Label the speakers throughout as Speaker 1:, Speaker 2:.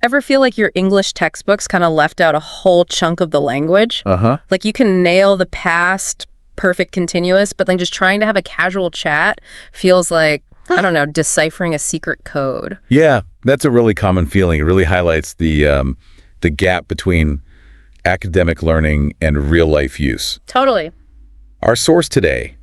Speaker 1: Ever feel like your English textbooks kind of left out a whole chunk of the language?
Speaker 2: Uh-huh.
Speaker 1: Like you can nail the past perfect continuous, but then just trying to have a casual chat feels like, I don't know, deciphering a secret code.
Speaker 2: Yeah, that's a really common feeling. It really highlights the gap between academic learning and real-life use.
Speaker 1: Totally.
Speaker 2: Our source today,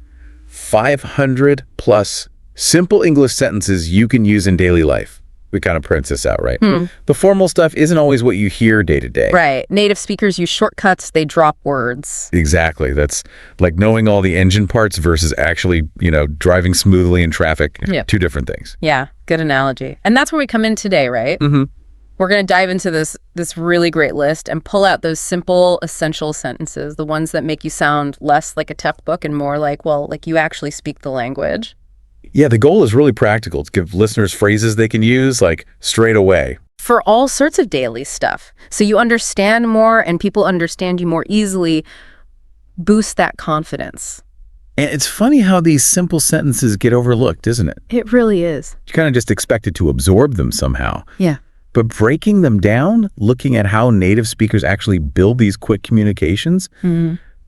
Speaker 2: 500 plus simple English sentences you can use in daily life. We kind of print this out, right? The formal stuff isn't always what you hear day to day.
Speaker 1: Right. Native speakers use shortcuts. They drop words.
Speaker 2: Exactly. That's like knowing all the engine parts versus actually, driving smoothly in traffic.
Speaker 1: Yep.
Speaker 2: Two different things.
Speaker 1: Yeah, good analogy. And that's where we come in today, right?
Speaker 2: Mm-hmm.
Speaker 1: We're going to dive into this really great list and pull out those simple, essential sentences, the ones that make you sound less like a textbook and more like, well, like you actually speak the language.
Speaker 2: Yeah, the goal is really practical. To give listeners phrases they can use, like, straight away.
Speaker 1: For all sorts of daily stuff. So you understand more and people understand you more easily. Boost that confidence.
Speaker 2: And it's funny how these simple sentences get overlooked, isn't it?
Speaker 1: It really is.
Speaker 2: You kind of just expected to absorb them somehow.
Speaker 1: Yeah.
Speaker 2: But breaking them down, looking at how native speakers actually build these quick communications,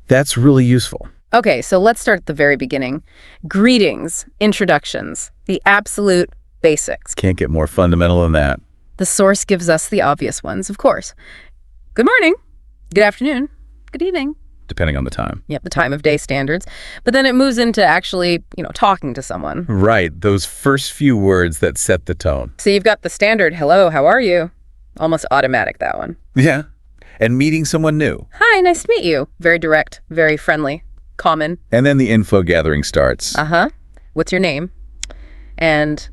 Speaker 2: that's really useful.
Speaker 1: Okay, so let's start at the very beginning. Greetings, introductions, the absolute basics.
Speaker 2: Can't get more fundamental than that.
Speaker 1: The source gives us the obvious ones, of course. Good morning, good afternoon, good evening.
Speaker 2: Depending on the time.
Speaker 1: Yep, the time of day standards. But then it moves into actually, talking to someone.
Speaker 2: Right, those first few words that set the tone.
Speaker 1: So you've got the standard, hello, how are you? Almost automatic, that one.
Speaker 2: Yeah, and meeting someone new.
Speaker 1: Hi, nice to meet you. Very direct, very friendly. Common.
Speaker 2: And then the info gathering starts.
Speaker 1: Uh-huh. What's your name? And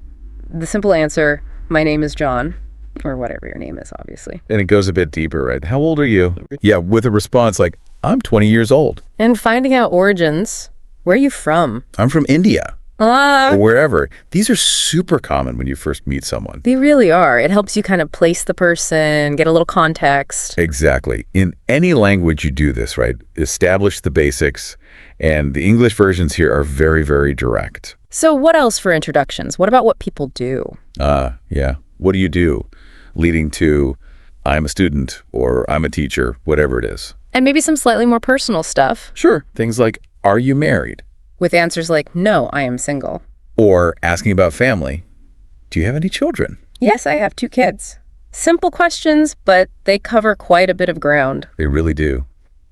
Speaker 1: the simple answer, my name is John, or whatever your name is, obviously.
Speaker 2: And it goes a bit deeper, right? How old are you? Yeah, with a response like, I'm 20 years old.
Speaker 1: And finding out origins. Where are you from?
Speaker 2: I'm from India. Or wherever. These are super common when you first meet someone.
Speaker 1: They really are. It helps you kind of place the person, get a little context.
Speaker 2: Exactly. In any language you do this, right? Establish the basics. And the English versions here are very, very direct.
Speaker 1: So what else for introductions? What about what people do?
Speaker 2: Yeah. What do you do? Leading to, I'm a student or I'm a teacher, whatever it is.
Speaker 1: And maybe some slightly more personal stuff.
Speaker 2: Sure. Things like, are you married?
Speaker 1: With answers like, no, I am single.
Speaker 2: Or asking about family. Do you have any children?
Speaker 1: Yes, I have 2 kids. Simple questions, but they cover quite a bit of ground.
Speaker 2: They really do.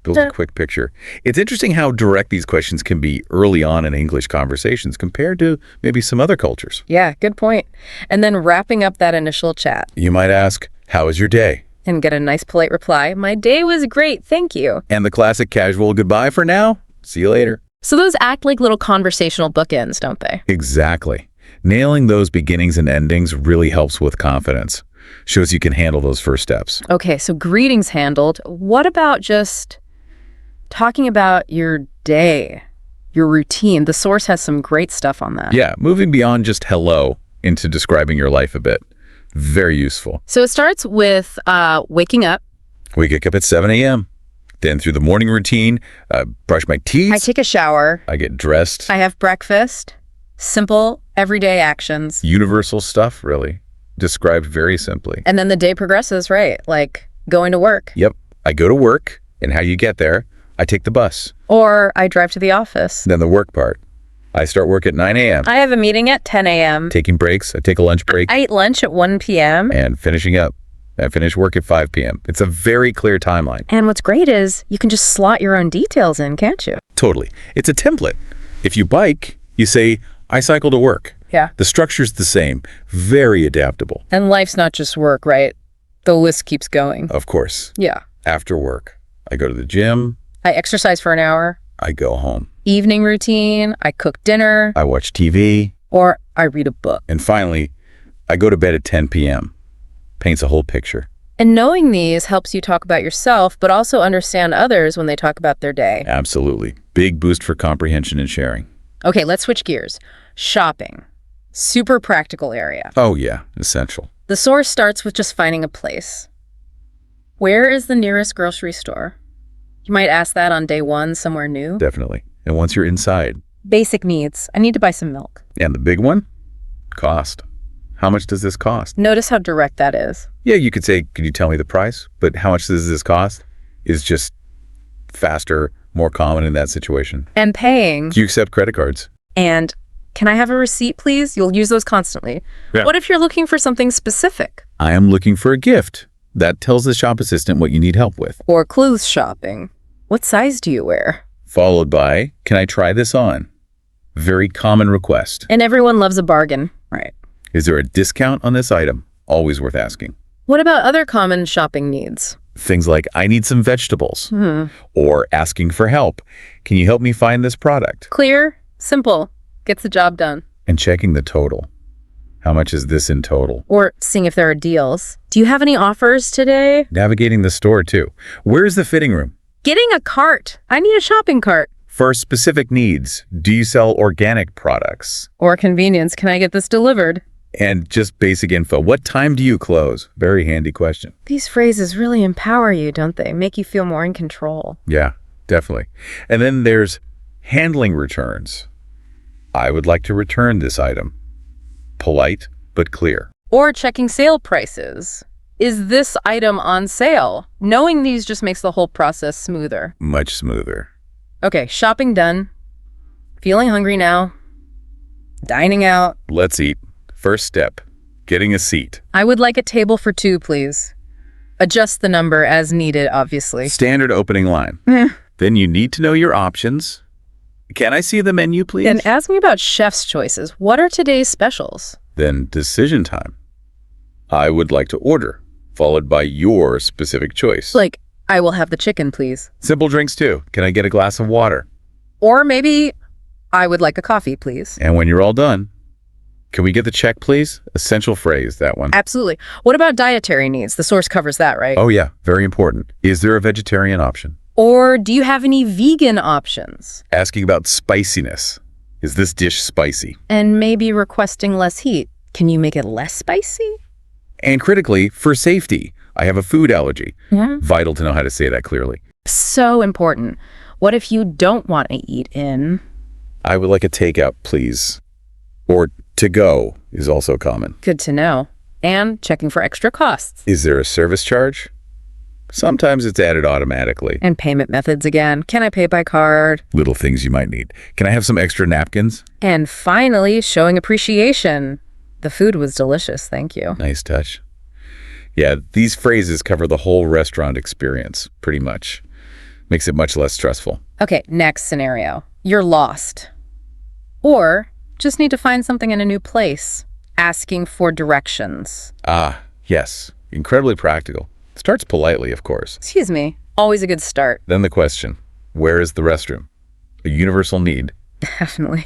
Speaker 2: Build a quick picture. It's interesting how direct these questions can be early on in English conversations compared to maybe some other cultures.
Speaker 1: Yeah, good point. And then wrapping up that initial chat.
Speaker 2: You might ask, how was your day?
Speaker 1: And get a nice polite reply, my day was great, thank you.
Speaker 2: And the classic casual goodbye for now. See you later.
Speaker 1: So those act like little conversational bookends, don't they?
Speaker 2: Exactly. Nailing those beginnings and endings really helps with confidence. Shows you can handle those first steps.
Speaker 1: Okay, so greetings handled. What about just talking about your day, your routine? The source has some great stuff on that.
Speaker 2: Yeah, moving beyond just hello into describing your life a bit. Very useful.
Speaker 1: So it starts with waking up.
Speaker 2: We get up at 7 a.m. Then through the morning routine, brush my teeth.
Speaker 1: I take a shower.
Speaker 2: I get dressed.
Speaker 1: I have breakfast. Simple, everyday actions.
Speaker 2: Universal stuff, really. Described very simply.
Speaker 1: And then the day progresses, right? Like going to work.
Speaker 2: Yep. I go to work, and how you get there, I take the bus.
Speaker 1: Or I drive to the office.
Speaker 2: Then the work part. I start work at 9 a.m.
Speaker 1: I have a meeting at 10 a.m.
Speaker 2: Taking breaks. I take a lunch break.
Speaker 1: I eat lunch at 1 p.m.
Speaker 2: And finishing up. I finish work at 5 p.m. It's a very clear timeline.
Speaker 1: And what's great is you can just slot your own details in, can't you?
Speaker 2: Totally. It's a template. If you bike, you say, I cycle to work.
Speaker 1: Yeah.
Speaker 2: The structure's the same. Very adaptable.
Speaker 1: And life's not just work, right? The list keeps going.
Speaker 2: Of course.
Speaker 1: Yeah.
Speaker 2: After work, I go to the gym.
Speaker 1: I exercise for an hour.
Speaker 2: I go home.
Speaker 1: Evening routine. I cook dinner.
Speaker 2: I watch TV.
Speaker 1: Or I read a book.
Speaker 2: And finally, I go to bed at 10 p.m. Paints a whole picture.
Speaker 1: And knowing these helps you talk about yourself, but also understand others when they talk about their day.
Speaker 2: Absolutely. Big boost for comprehension and sharing.
Speaker 1: Okay, let's switch gears. Shopping. Super practical area.
Speaker 2: Oh, yeah. Essential.
Speaker 1: The source starts with just finding a place. Where is the nearest grocery store? You might ask that on day 1, somewhere new.
Speaker 2: Definitely. And once you're inside.
Speaker 1: Basic needs. I need to buy some milk.
Speaker 2: And the big one? Cost. How much does this cost?
Speaker 1: Notice how direct that is.
Speaker 2: Yeah, you could say, could you tell me the price? But how much does this cost is just faster, more common in that situation.
Speaker 1: And paying.
Speaker 2: Do you accept credit cards?
Speaker 1: And can I have a receipt, please? You'll use those constantly.
Speaker 2: Yeah.
Speaker 1: What if you're looking for something specific?
Speaker 2: I am looking for a gift. That tells the shop assistant what you need help with.
Speaker 1: Or clothes shopping. What size do you wear?
Speaker 2: Followed by, can I try this on? Very common request.
Speaker 1: And everyone loves a bargain. Right.
Speaker 2: Is there a discount on this item? Always worth asking.
Speaker 1: What about other common shopping needs?
Speaker 2: Things like, I need some vegetables. Or asking for help. Can you help me find this product?
Speaker 1: Clear, simple, gets the job done.
Speaker 2: And checking the total. How much is this in total?
Speaker 1: Or seeing if there are deals. Do you have any offers today?
Speaker 2: Navigating the store too. Where's the fitting room?
Speaker 1: Getting a cart. I need a shopping cart.
Speaker 2: For specific needs, do you sell organic products?
Speaker 1: Or convenience, can I get this delivered?
Speaker 2: And just basic info. What time do you close? Very handy question.
Speaker 1: These phrases really empower you, don't they? Make you feel more in control.
Speaker 2: Yeah, definitely. And then there's handling returns. I would like to return this item. Polite, but clear.
Speaker 1: Or checking sale prices. Is this item on sale? Knowing these just makes the whole process smoother.
Speaker 2: Much smoother.
Speaker 1: Okay, shopping done. Feeling hungry now. Dining out.
Speaker 2: Let's eat. First step, getting a seat.
Speaker 1: I would like a table for two, please. Adjust the number as needed, obviously.
Speaker 2: Standard opening line. Then you need to know your options. Can I see the menu, please?
Speaker 1: And ask me about chef's choices. What are today's specials?
Speaker 2: Then decision time. I would like to order, followed by your specific choice.
Speaker 1: Like, I will have the chicken, please.
Speaker 2: Simple drinks too. Can I get a glass of water?
Speaker 1: Or maybe, I would like a coffee, please.
Speaker 2: And when you're all done, can we get the check, please? Essential phrase, that one.
Speaker 1: Absolutely. What about dietary needs? The source covers that, right?
Speaker 2: Oh yeah, very important. Is there a vegetarian option?
Speaker 1: Or do you have any vegan options?
Speaker 2: Asking about spiciness. Is this dish spicy?
Speaker 1: And maybe requesting less heat. Can you make it less spicy?
Speaker 2: And critically, for safety, I have a food allergy.
Speaker 1: Yeah.
Speaker 2: Vital to know how to say that clearly.
Speaker 1: So important. What if you don't want to eat in?
Speaker 2: I would like a takeout, please. Or to go is also common.
Speaker 1: Good to know. And checking for extra costs.
Speaker 2: Is there a service charge? Sometimes it's added automatically.
Speaker 1: And payment methods again. Can I pay by card?
Speaker 2: Little things you might need. Can I have some extra napkins?
Speaker 1: And finally, showing appreciation. The food was delicious, thank you.
Speaker 2: Nice touch. Yeah, these phrases cover the whole restaurant experience, pretty much. Makes it much less stressful.
Speaker 1: Okay, next scenario. You're lost. Or just need to find something in a new place. Asking for directions.
Speaker 2: Ah, yes. Incredibly practical. Starts politely, of course.
Speaker 1: Excuse me. Always a good start.
Speaker 2: Then the question, where is the restroom? A universal need.
Speaker 1: Definitely.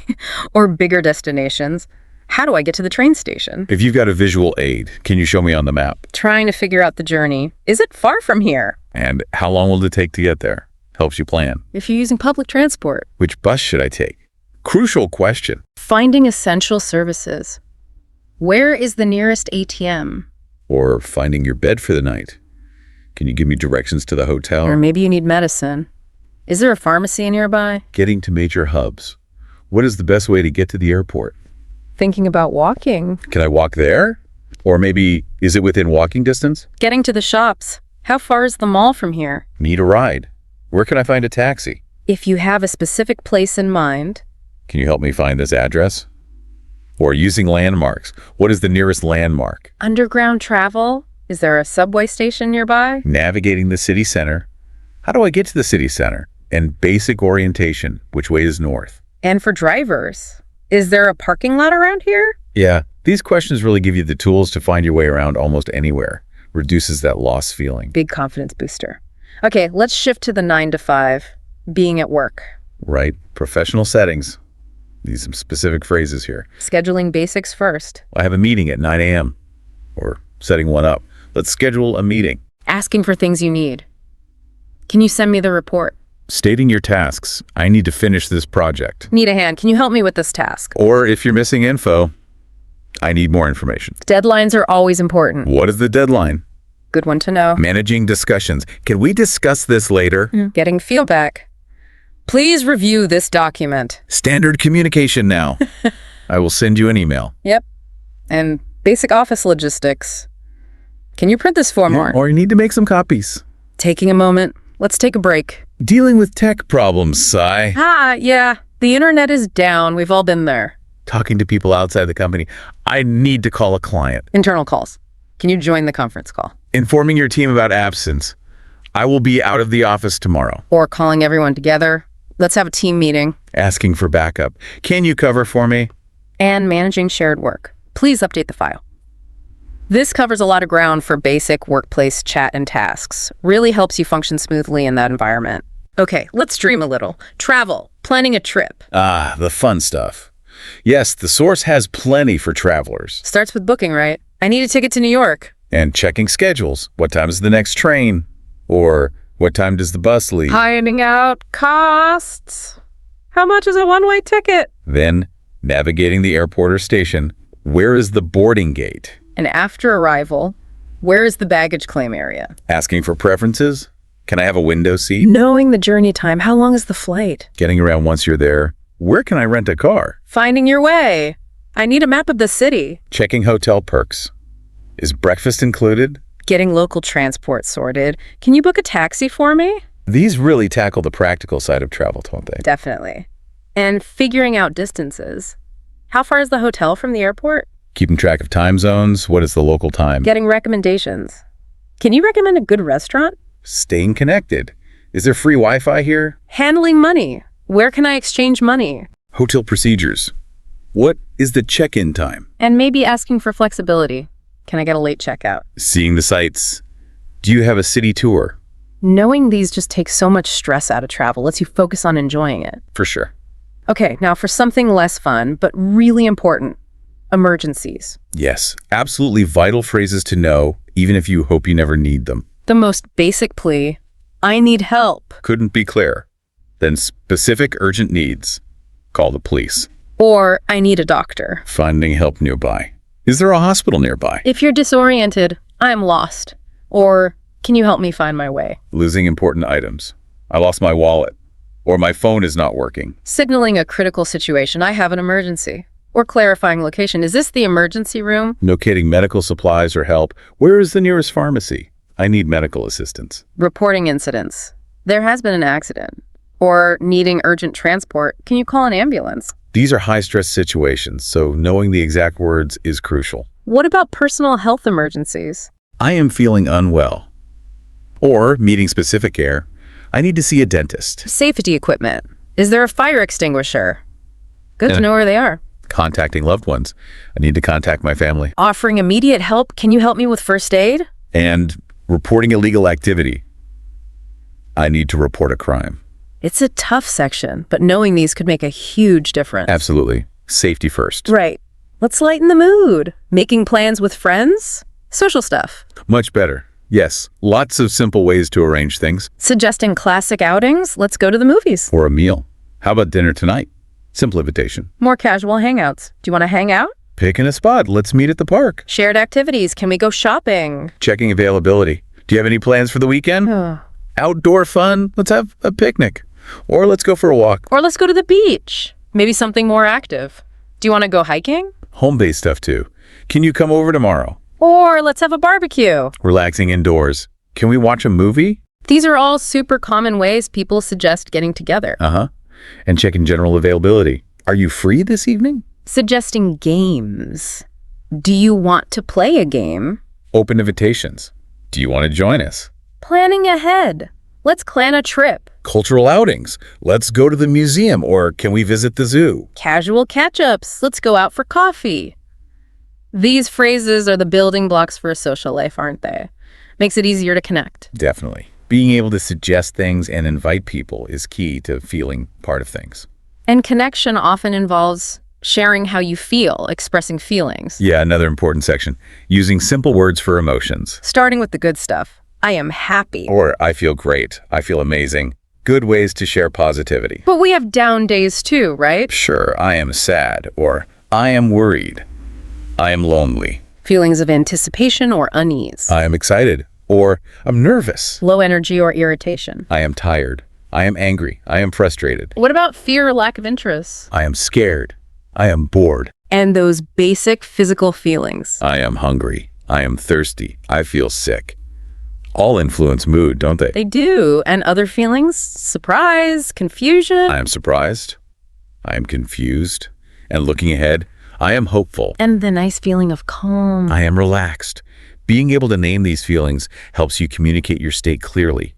Speaker 1: Or bigger destinations. How do I get to the train station?
Speaker 2: If you've got a visual aid, can you show me on the map?
Speaker 1: Trying to figure out the journey. Is it far from here?
Speaker 2: And how long will it take to get there? Helps you plan.
Speaker 1: If you're using public transport.
Speaker 2: Which bus should I take? Crucial question.
Speaker 1: Finding essential services. Where is the nearest ATM?
Speaker 2: Or finding your bed for the night. Can you give me directions to the hotel?
Speaker 1: Or maybe you need medicine. Is there a pharmacy nearby?
Speaker 2: Getting to major hubs. What is the best way to get to the airport?
Speaker 1: Thinking about walking.
Speaker 2: Can I walk there? Or maybe, is it within walking distance?
Speaker 1: Getting to the shops. How far is the mall from here?
Speaker 2: Need a ride. Where can I find a taxi?
Speaker 1: If you have a specific place in mind.
Speaker 2: Can you help me find this address? Or using landmarks. What is the nearest landmark?
Speaker 1: Underground travel. Is there a subway station nearby?
Speaker 2: Navigating the city center. How do I get to the city center? And basic orientation. Which way is north?
Speaker 1: And for drivers. Is there a parking lot around here?
Speaker 2: Yeah, these questions really give you the tools to find your way around almost anywhere. Reduces that lost feeling.
Speaker 1: Big confidence booster. Okay, let's shift to the 9 to 5. Being at work.
Speaker 2: Right, professional settings. These some specific phrases here.
Speaker 1: Scheduling basics first.
Speaker 2: I have a meeting at 9 a.m. Or setting one up. Let's schedule a meeting.
Speaker 1: Asking for things you need. Can you send me the report?
Speaker 2: Stating your tasks. I need to finish this project.
Speaker 1: Need a hand. Can you help me with this task?
Speaker 2: Or if you're missing info, I need more information.
Speaker 1: Deadlines are always important.
Speaker 2: What is the deadline?
Speaker 1: Good one to know.
Speaker 2: Managing discussions. Can we discuss this later?
Speaker 1: Getting feedback. Please review this document.
Speaker 2: Standard communication now. I will send you an email.
Speaker 1: Yep. And Basic office logistics. Can you print this form more?
Speaker 2: Or you need to make some copies.
Speaker 1: Taking a moment. Let's take a break.
Speaker 2: Dealing with tech problems, sigh.
Speaker 1: Yeah. The internet is down. We've all been there.
Speaker 2: Talking to people outside the company. I need to call a client.
Speaker 1: Internal calls. Can you join the conference call?
Speaker 2: Informing your team about absence. I will be out of the office tomorrow.
Speaker 1: Or calling everyone together. Let's have a team meeting.
Speaker 2: Asking for backup. Can you cover for me?
Speaker 1: And managing shared work. Please update the file. This covers a lot of ground for basic workplace chat and tasks. Really helps you function smoothly in that environment. Okay, let's dream a little. Travel. Planning a trip.
Speaker 2: Ah, the fun stuff. Yes, the source has plenty for travelers.
Speaker 1: Starts with booking, right? I need a ticket to New York.
Speaker 2: And checking schedules. What time is the next train? Or what time does the bus leave?
Speaker 1: Finding out costs. How much is a one-way ticket?
Speaker 2: Then, navigating the airport or station. Where is the boarding gate?
Speaker 1: And after arrival, where is the baggage claim area?
Speaker 2: Asking for preferences. Can I have a window seat?
Speaker 1: Knowing the journey time. How long is the flight?
Speaker 2: Getting around once you're there. Where can I rent a car?
Speaker 1: Finding your way. I need a map of the city.
Speaker 2: Checking hotel perks. Is breakfast included?
Speaker 1: Getting local transport sorted. Can you book a taxi for me?
Speaker 2: These really tackle the practical side of travel, don't they?
Speaker 1: Definitely. And figuring out distances. How far is the hotel from the airport?
Speaker 2: Keeping track of time zones. What is the local time?
Speaker 1: Getting recommendations. Can you recommend a good restaurant?
Speaker 2: Staying connected. Is there free Wi-Fi here?
Speaker 1: Handling money. Where can I exchange money?
Speaker 2: Hotel procedures. What is the check-in time?
Speaker 1: And maybe asking for flexibility. Can I get a late checkout?
Speaker 2: Seeing the sights. Do you have a city tour?
Speaker 1: Knowing these just takes so much stress out of travel, lets you focus on enjoying it.
Speaker 2: For sure.
Speaker 1: Okay, now for something less fun, but really important. Emergencies.
Speaker 2: Yes, absolutely vital phrases to know, even if you hope you never need them.
Speaker 1: The most basic plea, I need help.
Speaker 2: Couldn't be clearer. Then specific urgent needs. Call the police.
Speaker 1: Or I need a doctor.
Speaker 2: Finding help nearby. Is there a hospital nearby?
Speaker 1: If you're disoriented, I'm lost. Or can you help me find my way?
Speaker 2: Losing important items. I lost my wallet. Or my phone is not working.
Speaker 1: Signaling a critical situation, I have an emergency. Or clarifying location, is this the emergency room?
Speaker 2: Locating medical supplies or help. Where is the nearest pharmacy? I need medical assistance.
Speaker 1: Reporting incidents. There has been an accident. Or needing urgent transport, can you call an ambulance?
Speaker 2: These are high-stress situations, so knowing the exact words is crucial.
Speaker 1: What about personal health emergencies?
Speaker 2: I am feeling unwell. Or meeting specific care. I need to see a dentist.
Speaker 1: Safety equipment. Is there a fire extinguisher? Good to know where they are.
Speaker 2: Contacting loved ones. I need to contact my family.
Speaker 1: Offering immediate help. Can you help me with first aid?
Speaker 2: And reporting illegal activity. I need to report a crime.
Speaker 1: It's a tough section, but knowing these could make a huge difference.
Speaker 2: Absolutely. Safety first.
Speaker 1: Right. Let's lighten the mood. Making plans with friends? Social stuff.
Speaker 2: Much better. Yes, lots of simple ways to arrange things.
Speaker 1: Suggesting classic outings? Let's go to the movies.
Speaker 2: Or a meal. How about dinner tonight? Simple invitation.
Speaker 1: More casual hangouts. Do you want to hang out?
Speaker 2: Picking a spot. Let's meet at the park.
Speaker 1: Shared activities. Can we go shopping?
Speaker 2: Checking availability. Do you have any plans for the weekend? Outdoor fun? Let's have a picnic. Or let's go for a walk.
Speaker 1: Or let's go to the beach. Maybe something more active. Do you want to go hiking?
Speaker 2: Home-based stuff too. Can you come over tomorrow?
Speaker 1: Or let's have a barbecue.
Speaker 2: Relaxing indoors. Can we watch a movie?
Speaker 1: These are all super common ways people suggest getting together.
Speaker 2: And checking general availability. Are you free this evening?
Speaker 1: Suggesting games. Do you want to play a game?
Speaker 2: Open invitations. Do you want to join us?
Speaker 1: Planning ahead. Let's plan a trip.
Speaker 2: Cultural outings. Let's go to the museum, or can we visit the zoo?
Speaker 1: Casual catch-ups. Let's go out for coffee. These phrases are the building blocks for a social life, aren't they? Makes it easier to connect.
Speaker 2: Definitely. Being able to suggest things and invite people is key to feeling part of things.
Speaker 1: And connection often involves sharing how you feel, expressing feelings.
Speaker 2: Yeah, another important section. Using simple words for emotions.
Speaker 1: Starting with the good stuff. I am happy.
Speaker 2: Or I feel great. I feel amazing. Good ways to share positivity.
Speaker 1: But we have down days too, right?
Speaker 2: Sure, I am sad. Or I am worried. I am lonely.
Speaker 1: Feelings of anticipation or unease.
Speaker 2: I am excited. Or I'm nervous.
Speaker 1: Low energy or irritation.
Speaker 2: I am tired. I am angry. I am frustrated.
Speaker 1: What about fear or lack of interest?
Speaker 2: I am scared. I am bored.
Speaker 1: And those basic physical feelings.
Speaker 2: I am hungry. I am thirsty. I feel sick. All influence mood, don't they?
Speaker 1: They do. And other feelings? Surprise, confusion.
Speaker 2: I am surprised. I am confused. And looking ahead, I am hopeful.
Speaker 1: And the nice feeling of calm.
Speaker 2: I am relaxed. Being able to name these feelings helps you communicate your state clearly,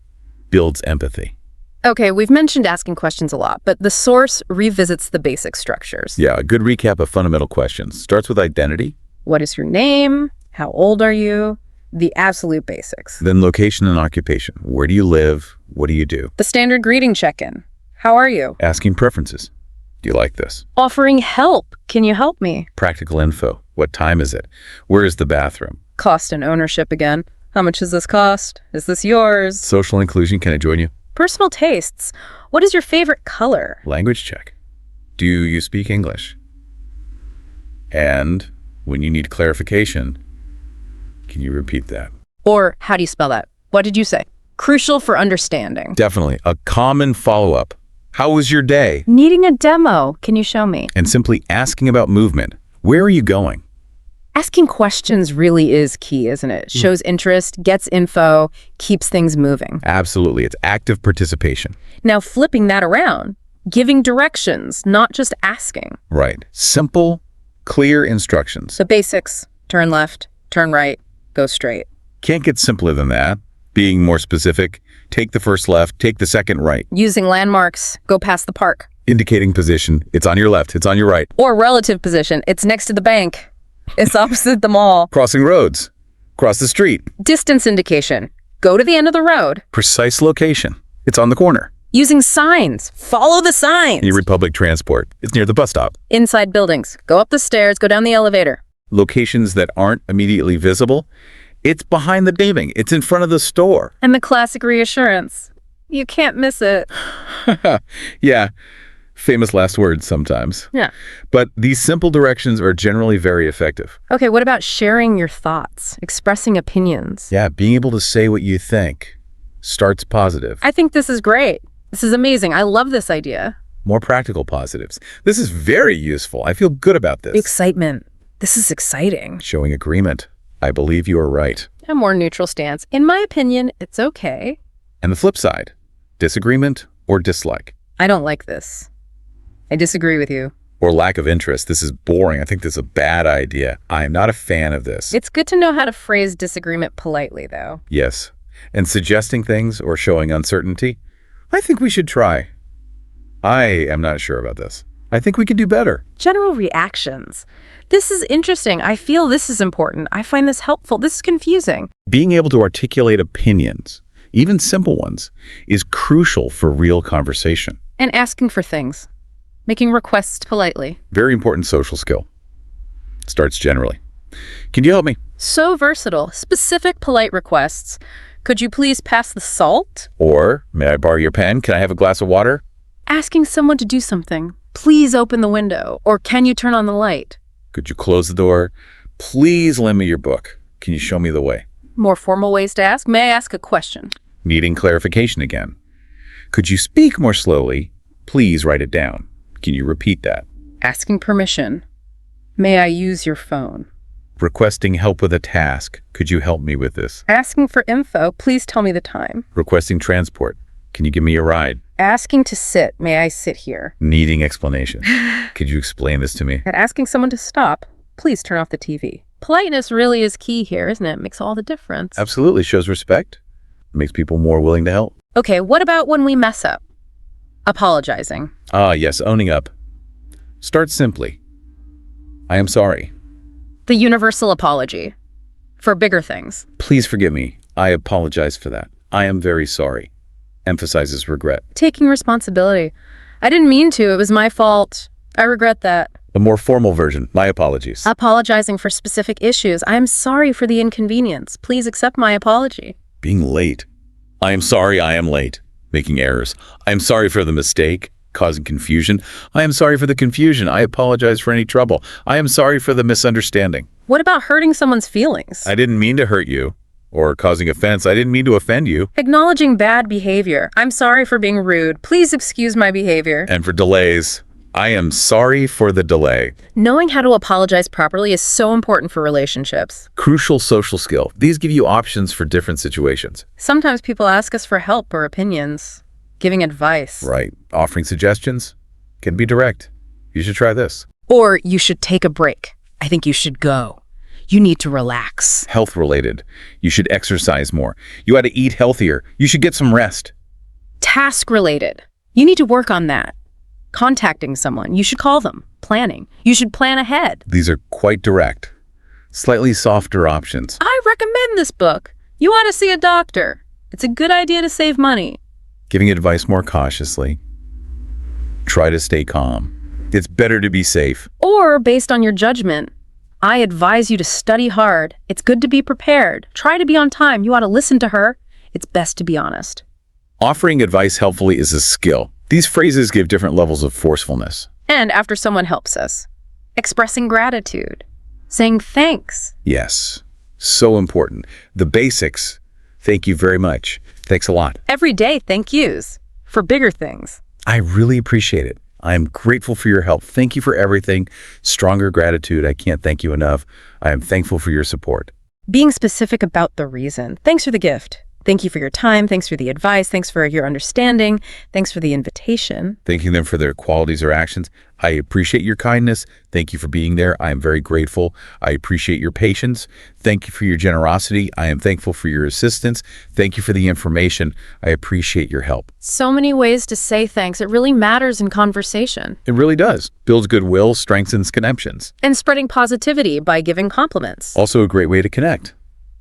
Speaker 2: builds empathy.
Speaker 1: Okay, we've mentioned asking questions a lot, but the source revisits the basic structures.
Speaker 2: Yeah, a good recap of fundamental questions. Starts with identity.
Speaker 1: What is your name? How old are you? The absolute basics.
Speaker 2: Then location and occupation. Where do you live? What do you do?
Speaker 1: The standard greeting check-in. How are you?
Speaker 2: Asking preferences. Do you like this?
Speaker 1: Offering help. Can you help me?
Speaker 2: Practical info. What time is it? Where is the bathroom?
Speaker 1: Cost and ownership again. How much does this cost? Is this yours?
Speaker 2: Social inclusion. Can I join you?
Speaker 1: Personal tastes. What is your favorite color?
Speaker 2: Language check. Do you speak English? And when you need clarification, can you repeat that?
Speaker 1: Or how do you spell that? What did you say? Crucial for understanding.
Speaker 2: Definitely. A common follow-up. How was your day?
Speaker 1: Needing a demo. Can you show me?
Speaker 2: And simply asking about movement. Where are you going?
Speaker 1: Asking questions really is key, isn't it? Shows interest, gets info, keeps things moving.
Speaker 2: Absolutely. It's active participation.
Speaker 1: Now flipping that around, giving directions, not just asking.
Speaker 2: Right. Simple, clear instructions.
Speaker 1: The basics. Turn left, turn right, go straight.
Speaker 2: Can't get simpler than that. Being more specific, take the first left, take the second right.
Speaker 1: Using landmarks, go past the park.
Speaker 2: Indicating position, it's on your left, it's on your right.
Speaker 1: Or relative position, it's next to the bank. It's opposite the mall.
Speaker 2: Crossing roads, cross the street.
Speaker 1: Distance indication, go to the end of the road.
Speaker 2: Precise location, it's on the corner.
Speaker 1: Using signs, follow the signs.
Speaker 2: Your public transport, it's near the bus stop.
Speaker 1: Inside buildings, go up the stairs, go down the elevator.
Speaker 2: Locations that aren't immediately visible, it's behind the paving, it's in front of the store.
Speaker 1: And the classic reassurance, you can't miss it.
Speaker 2: Yeah, famous last words sometimes.
Speaker 1: Yeah.
Speaker 2: But these simple directions are generally very effective.
Speaker 1: Okay, what about sharing your thoughts, expressing opinions?
Speaker 2: Yeah, being able to say what you think starts positive.
Speaker 1: I think this is great. This is amazing. I love this idea.
Speaker 2: More practical positives. This is very useful. I feel good about this.
Speaker 1: Excitement. This is exciting.
Speaker 2: Showing agreement. I believe you are right.
Speaker 1: A more neutral stance. In my opinion, it's okay.
Speaker 2: And the flip side, disagreement or dislike.
Speaker 1: I don't like this. I disagree with you.
Speaker 2: Or lack of interest. This is boring. I think this is a bad idea. I am not a fan of this.
Speaker 1: It's good to know how to phrase disagreement politely, though.
Speaker 2: Yes. And suggesting things or showing uncertainty, I think we should try. I am not sure about this. I think we could do better.
Speaker 1: General reactions. This is interesting. I feel this is important. I find this helpful. This is confusing.
Speaker 2: Being able to articulate opinions, even simple ones, is crucial for real conversation.
Speaker 1: And asking for things. Making requests politely.
Speaker 2: Very important social skill. Starts generally. Can you help me?
Speaker 1: So versatile. Specific polite requests. Could you please pass the salt?
Speaker 2: Or, may I borrow your pen? Can I have a glass of water?
Speaker 1: Asking someone to do something. Please open the window. Or can you turn on the light?
Speaker 2: Could you close the door? Please lend me your book. Can you show me the way?
Speaker 1: More formal ways to ask. May I ask a question?
Speaker 2: Needing clarification again. Could you speak more slowly? Please write it down. Can you repeat that?
Speaker 1: Asking permission. May I use your phone?
Speaker 2: Requesting help with a task. Could you help me with this?
Speaker 1: Asking for info. Please tell me the time.
Speaker 2: Requesting transport. Can you give me a ride?
Speaker 1: Asking to sit. May I sit here?
Speaker 2: Needing explanation. Could you explain this to me?
Speaker 1: And asking someone to stop. Please turn off the TV. Politeness really is key here, isn't it? It makes all the difference.
Speaker 2: Absolutely. Shows respect. Makes people more willing to help.
Speaker 1: Okay, what about when we mess up? Apologizing.
Speaker 2: Ah, yes, owning up. Start simply. I am sorry.
Speaker 1: The universal apology. For bigger things.
Speaker 2: Please forgive me. I apologize for that. I am very sorry. Emphasizes regret.
Speaker 1: Taking responsibility. I didn't mean to. It was my fault. I regret that.
Speaker 2: A more formal version. My apologies.
Speaker 1: Apologizing for specific issues. I am sorry for the inconvenience. Please accept my apology.
Speaker 2: Being late. I am sorry I am late. Making errors. I am sorry for the mistake, causing confusion. I am sorry for the confusion. I apologize for any trouble. I am sorry for the misunderstanding.
Speaker 1: What about hurting someone's feelings?
Speaker 2: I didn't mean to hurt you. Or causing offense. I didn't mean to offend you.
Speaker 1: Acknowledging bad behavior. I'm sorry for being rude. Please excuse my behavior.
Speaker 2: And for delays. I am sorry for the delay.
Speaker 1: Knowing how to apologize properly is so important for relationships.
Speaker 2: Crucial social skill. These give you options for different situations.
Speaker 1: Sometimes people ask us for help or opinions, giving advice.
Speaker 2: Right. Offering suggestions can be direct. You should try this.
Speaker 1: Or you should take a break. I think you should go. You need to relax.
Speaker 2: Health related. You should exercise more. You ought to eat healthier. You should get some rest.
Speaker 1: Task related. You need to work on that. Contacting someone. You should call them. Planning. You should plan ahead.
Speaker 2: These are quite direct. Slightly softer options.
Speaker 1: I recommend this book. You ought to see a doctor. It's a good idea to save money.
Speaker 2: Giving advice more cautiously. Try to stay calm. It's better to be safe.
Speaker 1: Or based on your judgment. I advise you to study hard. It's good to be prepared. Try to be on time. You ought to listen to her. It's best to be honest.
Speaker 2: Offering advice helpfully is a skill. These phrases give different levels of forcefulness.
Speaker 1: And after someone helps us, expressing gratitude, saying thanks.
Speaker 2: Yes, so important. The basics. Thank you very much. Thanks a lot.
Speaker 1: Every day, thank yous for bigger things.
Speaker 2: I really appreciate it. I am grateful for your help. Thank you for everything. Stronger gratitude. I can't thank you enough. I am thankful for your support.
Speaker 1: Being specific about the reason. Thanks for the gift. Thank you for your time. Thanks for the advice. Thanks for your understanding. Thanks for the invitation.
Speaker 2: Thanking them for their qualities or actions. I appreciate your kindness. Thank you for being there. I am very grateful. I appreciate your patience. Thank you for your generosity. I am thankful for your assistance. Thank you for the information. I appreciate your help.
Speaker 1: So many ways to say thanks. It really matters in conversation.
Speaker 2: It really does. Builds goodwill, strengthens connections.
Speaker 1: And spreading positivity by giving compliments.
Speaker 2: Also a great way to connect.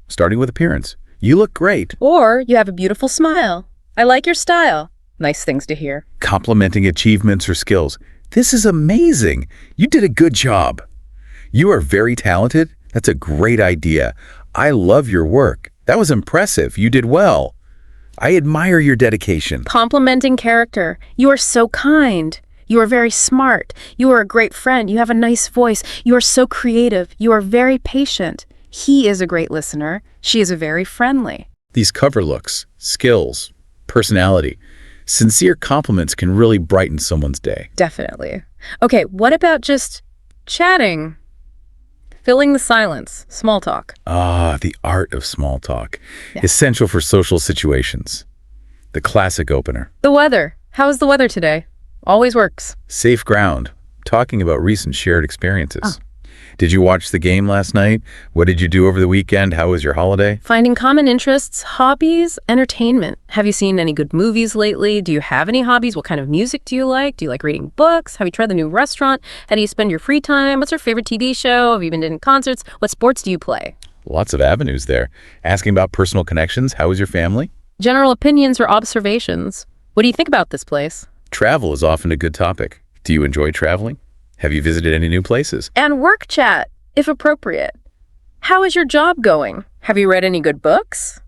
Speaker 2: Starting with appearance. You look great.
Speaker 1: Or you have a beautiful smile. I like your style. Nice things to hear.
Speaker 2: Complimenting achievements or skills. This is amazing. You did a good job. You are very talented. That's a great idea. I love your work. That was impressive. You did well. I admire your dedication.
Speaker 1: Complimenting character. You are so kind. You are very smart. You are a great friend. You have a nice voice. You are so creative. You are very patient. He is a great listener. She is very friendly.
Speaker 2: These cover looks, skills, personality, sincere compliments can really brighten someone's day.
Speaker 1: Definitely. Okay, what about just chatting? Filling the silence. Small talk.
Speaker 2: Ah, the art of small talk.
Speaker 1: Yeah.
Speaker 2: Essential for social situations. The classic opener.
Speaker 1: The weather. How is the weather today? Always works.
Speaker 2: Safe ground. Talking about recent shared experiences.
Speaker 1: Oh.
Speaker 2: Did you watch the game last night? What did you do over the weekend? How was your holiday?
Speaker 1: Finding common interests, hobbies, entertainment. Have you seen any good movies lately? Do you have any hobbies? What kind of music do you like? Do you like reading books? Have you tried the new restaurant? How do you spend your free time? What's your favorite TV show? Have you been to concerts? What sports do you play?
Speaker 2: Lots of avenues there. Asking about personal connections. How was your family?
Speaker 1: General opinions or observations. What do you think about this place?
Speaker 2: Travel is often a good topic. Do you enjoy traveling? Have you visited any new places?
Speaker 1: And work chat, if appropriate. How is your job going? Have you read any good books?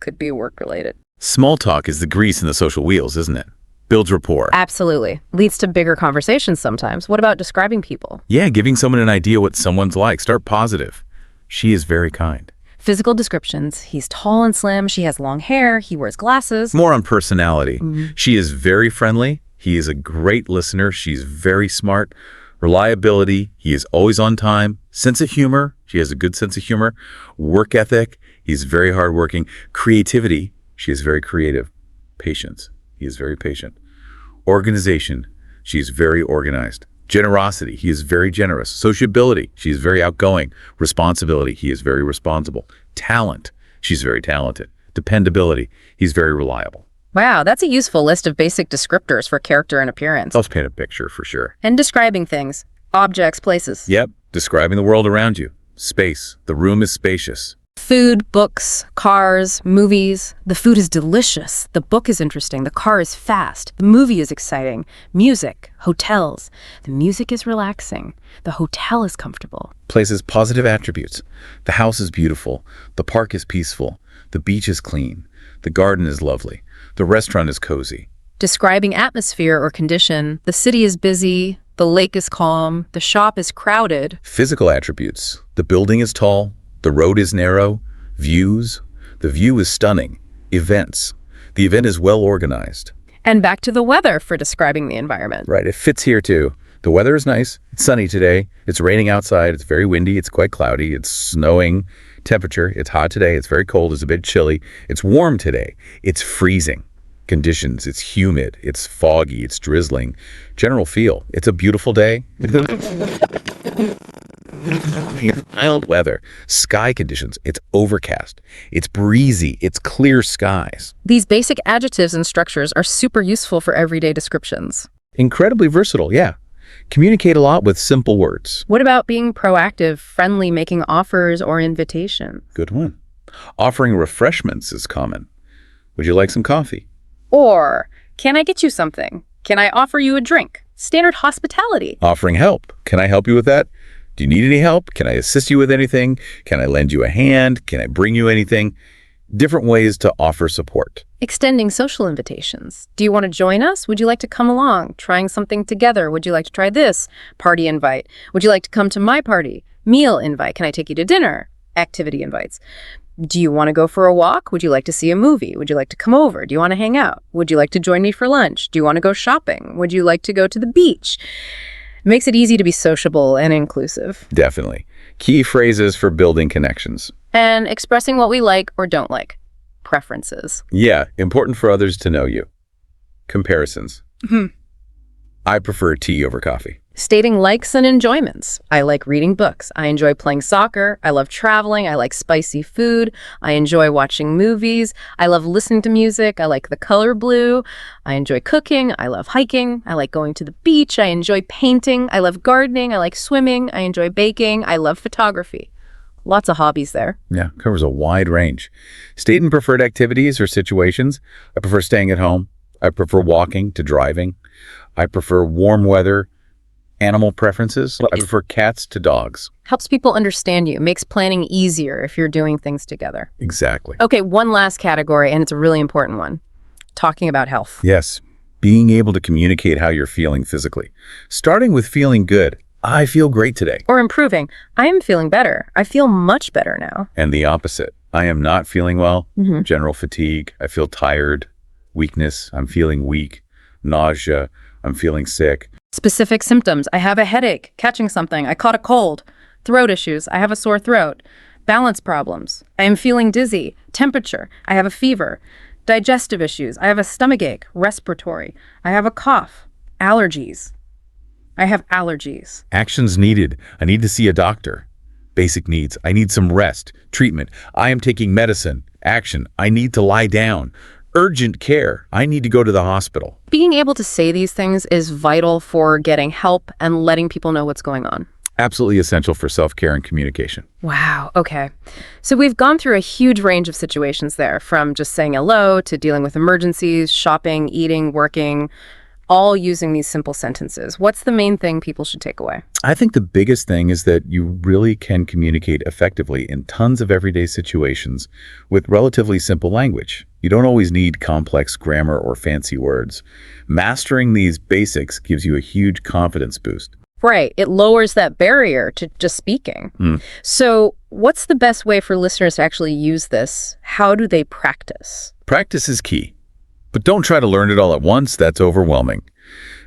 Speaker 1: Could be work-related.
Speaker 2: Small talk is the grease in the social wheels, isn't it? Builds rapport.
Speaker 1: Absolutely. Leads to bigger conversations sometimes. What about describing people?
Speaker 2: Yeah, giving someone an idea what someone's like. Start positive. She is very kind.
Speaker 1: Physical descriptions. He's tall and slim. She has long hair. He wears glasses.
Speaker 2: More on personality. She is very friendly. He is a great listener. She's very smart. Reliability, he is always on time. Sense of humor, she has a good sense of humor. Work ethic, he's very hardworking. Creativity, she is very creative. Patience, he is very patient. Organization, she is very organized. Generosity, he is very generous. Sociability, she is very outgoing. Responsibility, he is very responsible. Talent, she's very talented. Dependability, he's very reliable.
Speaker 1: Wow, that's a useful list of basic descriptors for character and appearance.
Speaker 2: Let's paint a picture for sure.
Speaker 1: And describing things. Objects, places.
Speaker 2: Yep, describing the world around you. Space, the room is spacious.
Speaker 1: Food, books, cars, movies. The food is delicious. The book is interesting. The car is fast. The movie is exciting. Music, hotels. The music is relaxing. The hotel is comfortable.
Speaker 2: Places positive attributes. The house is beautiful. The park is peaceful. The beach is clean. The garden is lovely. The restaurant is cozy.
Speaker 1: Describing atmosphere or condition. The city is busy. The lake is calm. The shop is crowded.
Speaker 2: Physical attributes. The building is tall. The road is narrow. Views. The view is stunning. Events. The event is well organized.
Speaker 1: And back to the weather for describing the environment.
Speaker 2: Right, it fits here too. The weather is nice. It's sunny today. It's raining outside. It's very windy. It's quite cloudy. It's snowing. Temperature, it's hot today. It's very cold. It's a bit chilly. It's warm today. It's freezing. Conditions, it's humid. It's foggy. It's drizzling. General feel, it's a beautiful day. Mild weather. Sky conditions, it's overcast. It's breezy. It's clear skies.
Speaker 1: These basic adjectives and structures are super useful for everyday descriptions.
Speaker 2: Incredibly versatile, yeah. Communicate a lot with simple words.
Speaker 1: What about being proactive, friendly, making offers or invitations?
Speaker 2: Good one. Offering refreshments is common. Would you like some coffee?
Speaker 1: Or, can I get you something? Can I offer you a drink? Standard hospitality.
Speaker 2: Offering help. Can I help you with that? Do you need any help? Can I assist you with anything? Can I lend you a hand? Can I bring you anything? Different ways to offer support.
Speaker 1: Extending social invitations. Do you want to join us? Would you like to come along? Trying something together. Would you like to try this? Party invite. Would you like to come to my party? Meal invite. Can I take you to dinner? Activity invites. Do you want to go for a walk? Would you like to see a movie? Would you like to come over? Do you want to hang out? Would you like to join me for lunch? Do you want to go shopping? Would you like to go to the beach? It makes it easy to be sociable and inclusive.
Speaker 2: Definitely. Key phrases for building connections.
Speaker 1: And expressing what we like or don't like. Preferences.
Speaker 2: Yeah, important for others to know you. Comparisons. I prefer tea over coffee.
Speaker 1: Stating likes and enjoyments. I like reading books. I enjoy playing soccer. I love traveling. I like spicy food. I enjoy watching movies. I love listening to music. I like the color blue. I enjoy cooking. I love hiking. I like going to the beach. I enjoy painting. I love gardening. I like swimming. I enjoy baking. I love photography. Lots of hobbies there.
Speaker 2: Yeah, covers a wide range. State and preferred activities or situations. I prefer staying at home. I prefer walking to driving. I prefer warm weather. Animal preferences. I prefer cats to dogs.
Speaker 1: Helps people understand you. Makes planning easier if you're doing things together.
Speaker 2: Exactly.
Speaker 1: Okay, one last category, and it's a really important one. Talking about health.
Speaker 2: Yes, being able to communicate how you're feeling physically. Starting with feeling good. I feel great today.
Speaker 1: Or improving. I am feeling better. I feel much better now.
Speaker 2: And the opposite. I am not feeling well. General fatigue. I feel tired. Weakness. I'm feeling weak. Nausea. I'm feeling sick.
Speaker 1: Specific symptoms. I have a headache, catching something. I caught a cold. Throat issues. I have a sore throat. Balance problems. I am feeling dizzy. Temperature. I have a fever. Digestive issues. I have a stomachache. Respiratory. I have a cough. Allergies. I have allergies.
Speaker 2: Actions needed. I need to see a doctor. Basic needs. I need some rest. Treatment. I am taking medicine. Action. I need to lie down. Urgent care. I need to go to the hospital.
Speaker 1: Being able to say these things is vital for getting help and letting people know what's going on.
Speaker 2: Absolutely essential for self-care and communication.
Speaker 1: Wow, okay. So we've gone through a huge range of situations there, from just saying hello to dealing with emergencies, shopping, eating, working, all using these simple sentences. What's the main thing people should take away?
Speaker 2: I think the biggest thing is that you really can communicate effectively in tons of everyday situations with relatively simple language. You don't always need complex grammar or fancy words. Mastering these basics gives you a huge confidence boost.
Speaker 1: Right. It lowers that barrier to just speaking. So what's the best way for listeners to actually use this? How do they practice?
Speaker 2: Practice is key. But don't try to learn it all at once. That's overwhelming.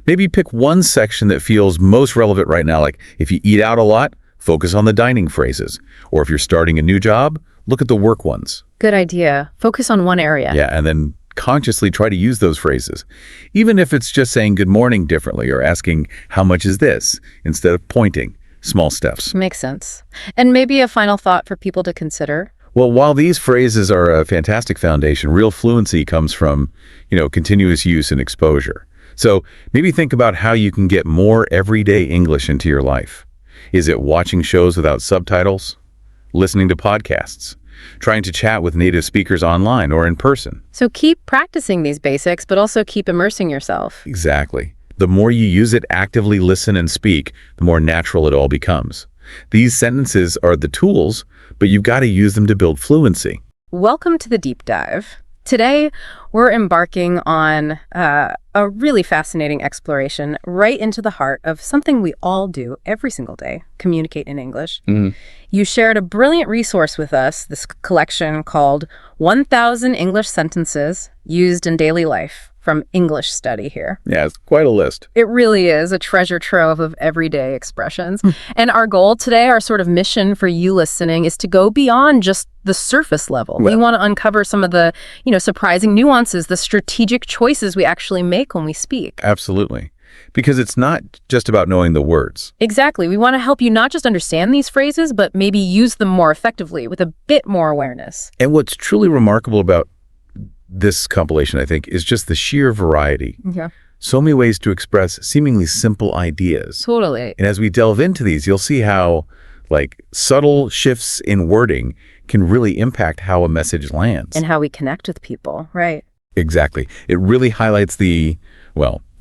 Speaker 2: Maybe pick one section that feels most relevant right now. Like if you eat out a lot, focus on the dining phrases. Or if you're starting a new job, look at the work ones.
Speaker 1: Good idea. Focus on one area.
Speaker 2: Yeah, and then consciously try to use those phrases. Even if it's just saying good morning differently or asking, how much is this? Instead of pointing. Small steps.
Speaker 1: Makes sense. And maybe a final thought for people to consider.
Speaker 2: Well, while these phrases are a fantastic foundation, real fluency comes from, continuous use and exposure. So maybe think about how you can get more everyday English into your life. Is it watching shows without subtitles? Listening to podcasts? Trying to chat with native speakers online or in person?
Speaker 1: So keep practicing these basics, but also keep immersing yourself.
Speaker 2: Exactly. The more you use it, actively listen and speak, the more natural it all becomes. These sentences are the tools, but you've got to use them to build fluency.
Speaker 1: Welcome to the deep dive. Today, we're embarking on a really fascinating exploration right into the heart of something we all do every single day, communicate in English. You shared a brilliant resource with us, this collection called 1,000 English Sentences Used in Daily Life. from English study here.
Speaker 2: Yeah, it's quite a list.
Speaker 1: It really is a treasure trove of everyday expressions. And our goal today, our sort of mission for you listening, is to go beyond just the surface level. We want to uncover some of the, surprising nuances, the strategic choices we actually make when we speak.
Speaker 2: Absolutely. Because it's not just about knowing the words.
Speaker 1: Exactly. We want to help you not just understand these phrases, but maybe use them more effectively with a bit more awareness.
Speaker 2: And what's truly remarkable about this compilation, I think, is just the sheer variety.
Speaker 1: Yeah.
Speaker 2: So many ways to express seemingly simple ideas.
Speaker 1: Totally.
Speaker 2: And as we delve into these, you'll see how, subtle shifts in wording can really impact how a message lands.
Speaker 1: And how we connect with people, right?
Speaker 2: Exactly. It really highlights the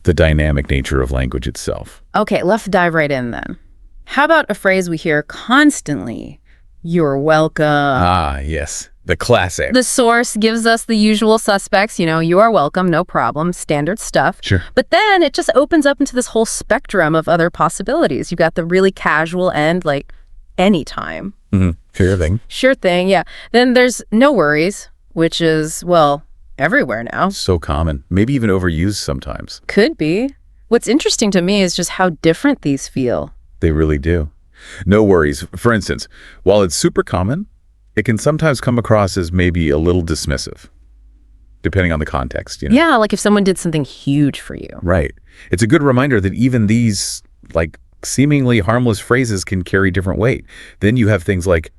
Speaker 2: dynamic nature of language itself.
Speaker 1: Okay, let's dive right in then. How about a phrase we hear constantly? You're welcome.
Speaker 2: Ah, yes. The classic.
Speaker 1: The source gives us the usual suspects, you are welcome, no problem, standard stuff.
Speaker 2: Sure.
Speaker 1: But then it just opens up into this whole spectrum of other possibilities. You've got the really casual end, like anytime.
Speaker 2: Mm-hmm. Sure thing.
Speaker 1: Sure thing, yeah. Then there's no worries, which is, everywhere now.
Speaker 2: So common. Maybe even overused sometimes.
Speaker 1: Could be. What's interesting to me is just how different these feel.
Speaker 2: They really do. No worries. For instance, while it's super common, it can sometimes come across as maybe a little dismissive, depending on the context.
Speaker 1: Yeah, like if someone did something huge for you.
Speaker 2: Right. It's a good reminder that even these, seemingly harmless phrases can carry different weight. Then you have things like,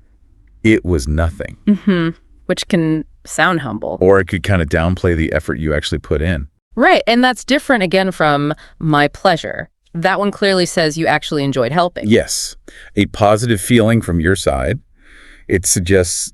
Speaker 2: it was nothing.
Speaker 1: Mm-hmm. Which can sound humble.
Speaker 2: Or it could kind of downplay the effort you actually put in.
Speaker 1: Right, and that's different again from my pleasure. That one clearly says you actually enjoyed helping.
Speaker 2: Yes. A positive feeling from your side. It suggests,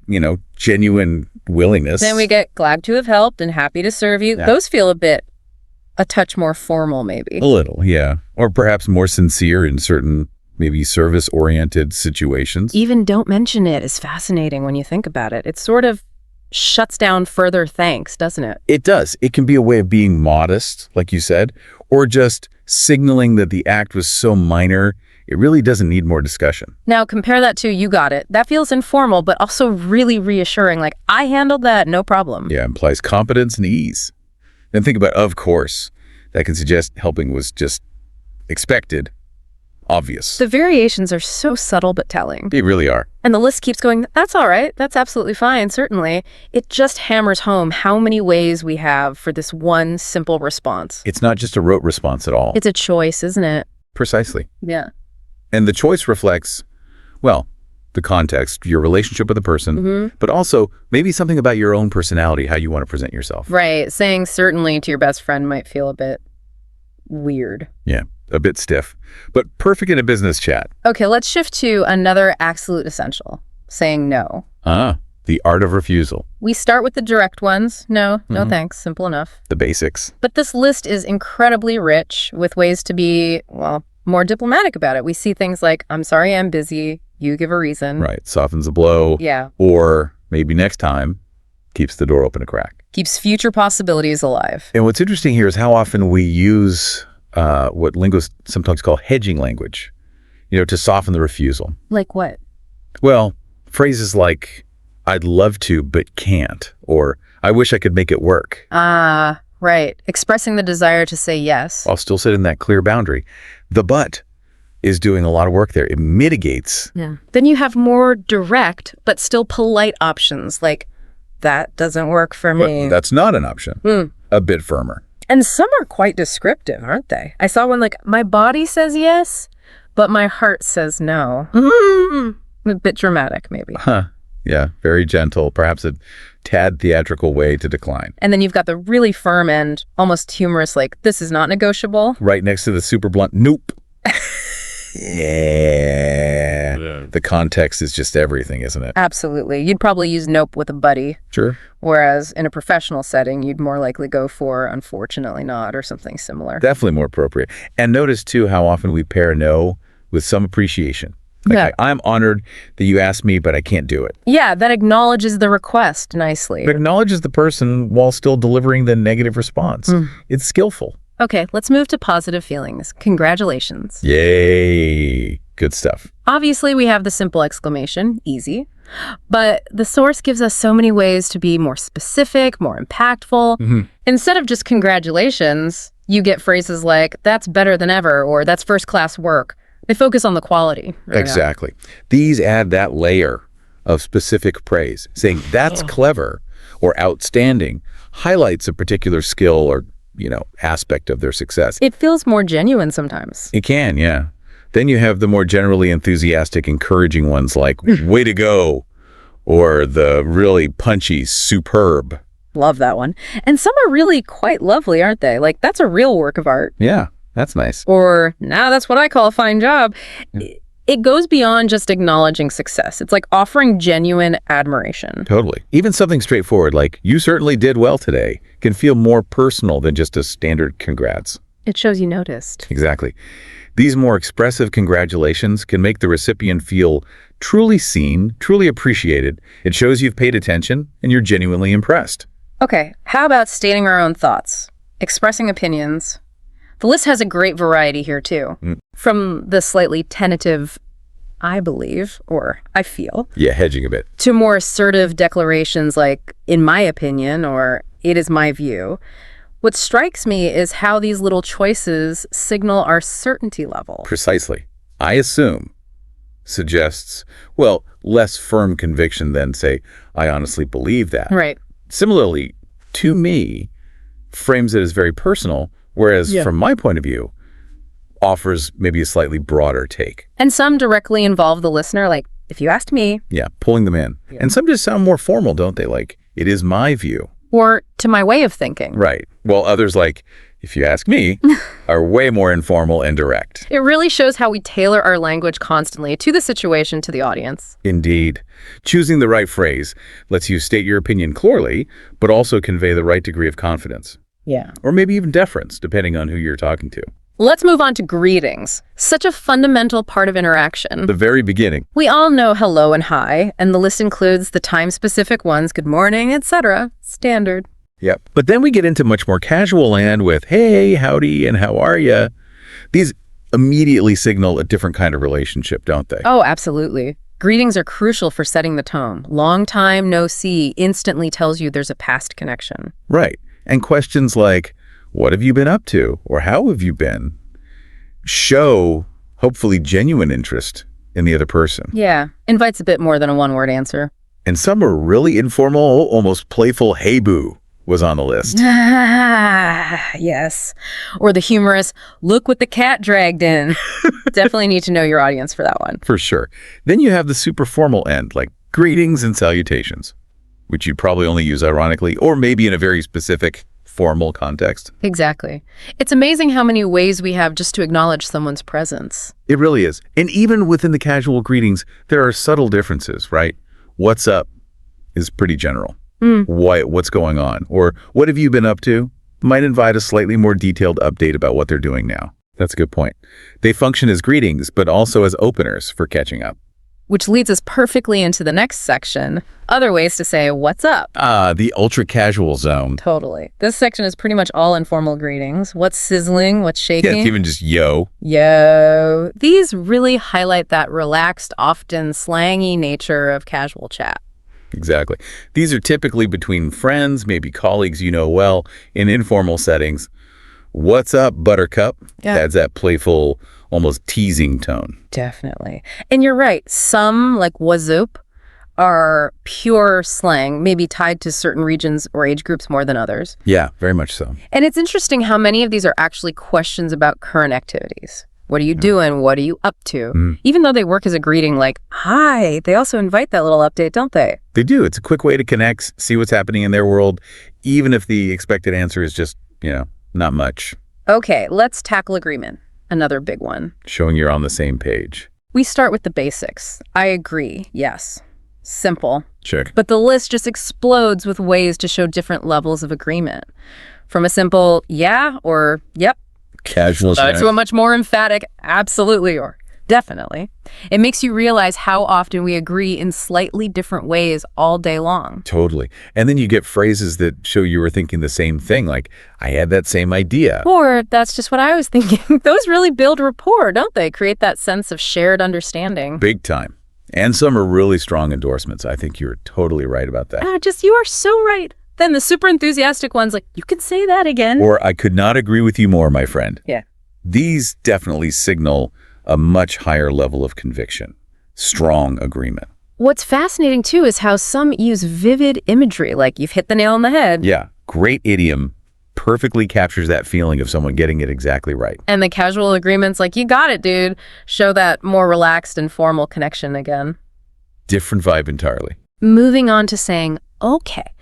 Speaker 2: genuine willingness.
Speaker 1: Then we get glad to have helped and happy to serve you.
Speaker 2: Yeah.
Speaker 1: Those feel a touch more formal maybe.
Speaker 2: A little, yeah. Or perhaps more sincere in certain maybe service-oriented situations.
Speaker 1: Even don't mention it is fascinating when you think about it. It sort of shuts down further thanks, doesn't it?
Speaker 2: It does. It can be a way of being modest, like you said, or just signaling that the act was so minor, it really doesn't need more discussion.
Speaker 1: Now compare that to you got it. That feels informal, but also really reassuring, like I handled that, no problem.
Speaker 2: Yeah, implies competence and ease. Then think about of course. That can suggest helping was just expected, obvious.
Speaker 1: The variations are so subtle but telling.
Speaker 2: They really are.
Speaker 1: And the list keeps going, that's all right, that's absolutely fine, certainly. It just hammers home how many ways we have for this one simple response.
Speaker 2: It's not just a rote response at all.
Speaker 1: It's a choice, isn't it?
Speaker 2: Precisely.
Speaker 1: Yeah.
Speaker 2: And the choice reflects, the context, your relationship with the person, but also maybe something about your own personality, how you want to present yourself.
Speaker 1: Right. Saying certainly to your best friend might feel a bit weird.
Speaker 2: Yeah, a bit stiff, but perfect in a business chat.
Speaker 1: Okay, let's shift to another absolute essential, saying no.
Speaker 2: The art of refusal.
Speaker 1: We start with the direct ones. No, no thanks. Simple enough.
Speaker 2: The basics.
Speaker 1: But this list is incredibly rich with ways to be, more diplomatic about it. We see things like, I'm sorry, I'm busy. You give a reason.
Speaker 2: Right. Softens the blow.
Speaker 1: Yeah.
Speaker 2: Or maybe next time keeps the door open a crack.
Speaker 1: Keeps future possibilities alive.
Speaker 2: And what's interesting here is how often we use what linguists sometimes call hedging language, to soften the refusal.
Speaker 1: Like what?
Speaker 2: Well, phrases like, I'd love to, but can't, or I wish I could make it work.
Speaker 1: Ah, right. Expressing the desire to say yes.
Speaker 2: I'll still sit in that clear boundary. The but is doing a lot of work there. It mitigates.
Speaker 1: Yeah. Then you have more direct, but still polite options, like, that doesn't work for me.
Speaker 2: But that's not an option. A bit firmer.
Speaker 1: And some are quite descriptive, aren't they? I saw one like, my body says yes, but my heart says no. A bit dramatic, maybe.
Speaker 2: Yeah, very gentle, perhaps a tad theatrical way to decline.
Speaker 1: And then you've got the really firm and almost humorous, like, this is not negotiable.
Speaker 2: Right next to the super blunt, nope. Yeah. The context is just everything, isn't it?
Speaker 1: Absolutely. You'd probably use nope with a buddy.
Speaker 2: Sure.
Speaker 1: Whereas in a professional setting, you'd more likely go for unfortunately not or something similar.
Speaker 2: Definitely more appropriate. And notice, too, how often we pair no with some appreciation. Like, I'm honored that you asked me, but I can't do it.
Speaker 1: Yeah, that acknowledges the request nicely.
Speaker 2: It acknowledges the person while still delivering the negative response. It's skillful.
Speaker 1: Okay, let's move to positive feelings. Congratulations.
Speaker 2: Yay. Good stuff.
Speaker 1: Obviously, we have the simple exclamation, easy. But the source gives us so many ways to be more specific, more impactful. Instead of just congratulations, you get phrases like, that's better than ever, or that's first-class work. They focus on the quality. Really.
Speaker 2: Exactly. These add that layer of specific praise. Saying that's clever or outstanding highlights a particular skill or, aspect of their success.
Speaker 1: It feels more genuine sometimes.
Speaker 2: It can, yeah. Then you have the more generally enthusiastic, encouraging ones like, way to go, or the really punchy, superb.
Speaker 1: Love that one. And some are really quite lovely, aren't they? Like, that's a real work of art.
Speaker 2: Yeah, that's nice.
Speaker 1: Or, now that's what I call a fine job. It goes beyond just acknowledging success. It's like offering genuine admiration.
Speaker 2: Totally. Even something straightforward like, you certainly did well today, can feel more personal than just a standard congrats.
Speaker 1: It shows you noticed.
Speaker 2: Exactly. These more expressive congratulations can make the recipient feel truly seen, truly appreciated. It shows you've paid attention and you're genuinely impressed.
Speaker 1: Okay, how about stating our own thoughts, expressing opinions? The list has a great variety here, too. From the slightly tentative, I believe, or I feel.
Speaker 2: Yeah, hedging a bit.
Speaker 1: To more assertive declarations like, in my opinion, or it is my view. What strikes me is how these little choices signal our certainty level.
Speaker 2: Precisely. I assume suggests, well, less firm conviction than, say, I honestly believe that.
Speaker 1: Right.
Speaker 2: Similarly, to me, frames it as very personal, whereas from my point of view, offers maybe a slightly broader take.
Speaker 1: And some directly involve the listener, like, if you asked me.
Speaker 2: Yeah, pulling them in. Yeah. And some just sound more formal, don't they? Like, it is my view.
Speaker 1: Or to my way of thinking.
Speaker 2: Right. Well, others like, if you ask me, are way more informal and direct.
Speaker 1: It really shows how we tailor our language constantly to the situation, to the audience.
Speaker 2: Indeed. Choosing the right phrase lets you state your opinion clearly, but also convey the right degree of confidence.
Speaker 1: Yeah.
Speaker 2: Or maybe even deference, depending on who you're talking to.
Speaker 1: Let's move on to greetings. Such a fundamental part of interaction.
Speaker 2: The very beginning.
Speaker 1: We all know hello and hi, and the list includes the time-specific ones, good morning, etc. Standard.
Speaker 2: Yep. But then we get into much more casual land with, hey, howdy, and how are ya? These immediately signal a different kind of relationship, don't they?
Speaker 1: Oh, absolutely. Greetings are crucial for setting the tone. Long time no see instantly tells you there's a past connection.
Speaker 2: Right. And questions like, what have you been up to? Or how have you been? Show, hopefully, genuine interest in the other person.
Speaker 1: Yeah, invites a bit more than a one-word answer.
Speaker 2: And some are really informal, almost playful, hey boo was on the list.
Speaker 1: Yes. Or the humorous, look what the cat dragged in. Definitely need to know your audience for that one.
Speaker 2: For sure. Then you have the super formal end, like greetings and salutations, which you'd probably only use ironically, or maybe in a very specific formal context.
Speaker 1: Exactly. It's amazing how many ways we have just to acknowledge someone's presence.
Speaker 2: It really is. And even within the casual greetings, there are subtle differences, right? What's up is pretty general. What's going on? Or what have you been up to? Might invite a slightly more detailed update about what they're doing now. That's a good point. They function as greetings, but also as openers for catching up.
Speaker 1: Which leads us perfectly into the next section, other ways to say, what's up?
Speaker 2: The ultra-casual zone.
Speaker 1: Totally. This section is pretty much all informal greetings. What's sizzling? What's shaking?
Speaker 2: Yeah, it's even just yo.
Speaker 1: Yo. These really highlight that relaxed, often slangy nature of casual chat.
Speaker 2: Exactly. These are typically between friends, maybe colleagues you know well, in informal settings. What's up, buttercup?
Speaker 1: Yeah.
Speaker 2: Adds that playful, almost teasing tone.
Speaker 1: Definitely. And you're right. Some, like what's up, are pure slang, maybe tied to certain regions or age groups more than others.
Speaker 2: Yeah, very much so.
Speaker 1: And it's interesting how many of these are actually questions about current activities. What are you doing? What are you up to? Even though they work as a greeting like, hi, they also invite that little update, don't they?
Speaker 2: They do. It's a quick way to connect, see what's happening in their world, even if the expected answer is just, not much.
Speaker 1: Okay, let's tackle agreement. Another big one.
Speaker 2: Showing you're on the same page.
Speaker 1: We start with the basics. I agree, yes. Simple.
Speaker 2: Check.
Speaker 1: But the list just explodes with ways to show different levels of agreement. From a simple yeah or yep.
Speaker 2: Casual.
Speaker 1: To a much more emphatic absolutely or definitely. It makes you realize how often we agree in slightly different ways all day long.
Speaker 2: Totally. And then you get phrases that show you were thinking the same thing, like, I had that same idea.
Speaker 1: Or that's just what I was thinking. Those really build rapport, don't they? Create that sense of shared understanding.
Speaker 2: Big time. And some are really strong endorsements. I think you're totally right about that.
Speaker 1: You are so right. Then the super enthusiastic ones, like, you could say that again.
Speaker 2: Or I could not agree with you more, my friend.
Speaker 1: Yeah.
Speaker 2: These definitely signal a much higher level of conviction, strong agreement.
Speaker 1: What's fascinating, too, is how some use vivid imagery, like you've hit the nail on the head.
Speaker 2: Yeah, great idiom perfectly captures that feeling of someone getting it exactly right.
Speaker 1: And the casual agreements, like, you got it, dude, show that more relaxed and formal connection again.
Speaker 2: Different vibe entirely.
Speaker 1: Moving on to saying, okay.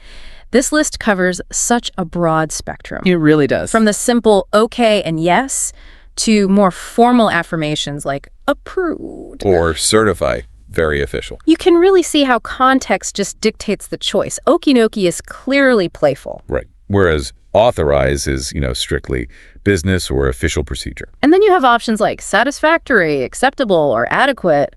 Speaker 1: This list covers such a broad spectrum.
Speaker 3: It really does.
Speaker 1: From the simple okay and yes to more formal affirmations like approved.
Speaker 2: Or certify, very official.
Speaker 1: You can really see how context just dictates the choice. Okie dokie is clearly playful.
Speaker 2: Right. Whereas authorize is, strictly business or official procedure.
Speaker 1: And then you have options like satisfactory, acceptable, or adequate.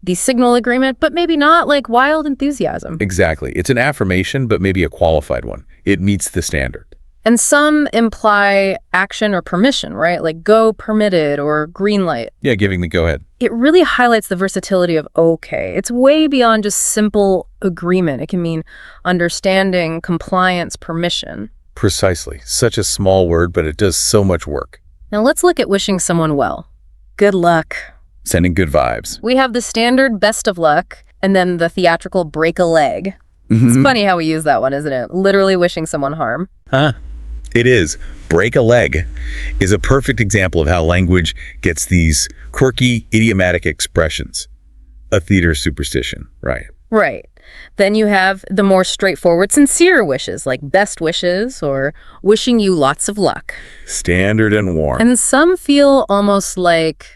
Speaker 1: The signal agreement, but maybe not, like wild enthusiasm.
Speaker 2: Exactly. It's an affirmation, but maybe a qualified one. It meets the standard.
Speaker 1: And some imply action or permission, right? Like go, permitted, or green light.
Speaker 2: Yeah, giving the go-ahead.
Speaker 1: It really highlights the versatility of okay. It's way beyond just simple agreement. It can mean understanding, compliance, permission.
Speaker 2: Precisely. Such a small word, but it does so much work.
Speaker 1: Now let's look at wishing someone well. Good luck.
Speaker 2: Sending good vibes.
Speaker 1: We have the standard best of luck, and then the theatrical break a leg. It's funny how we use that one, isn't it? Literally wishing someone harm.
Speaker 2: Huh? It is. Break a leg is a perfect example of how language gets these quirky, idiomatic expressions. A theater superstition, right?
Speaker 1: Right. Then you have the more straightforward, sincere wishes, like best wishes or wishing you lots of luck.
Speaker 2: Standard and warm.
Speaker 1: And some feel almost like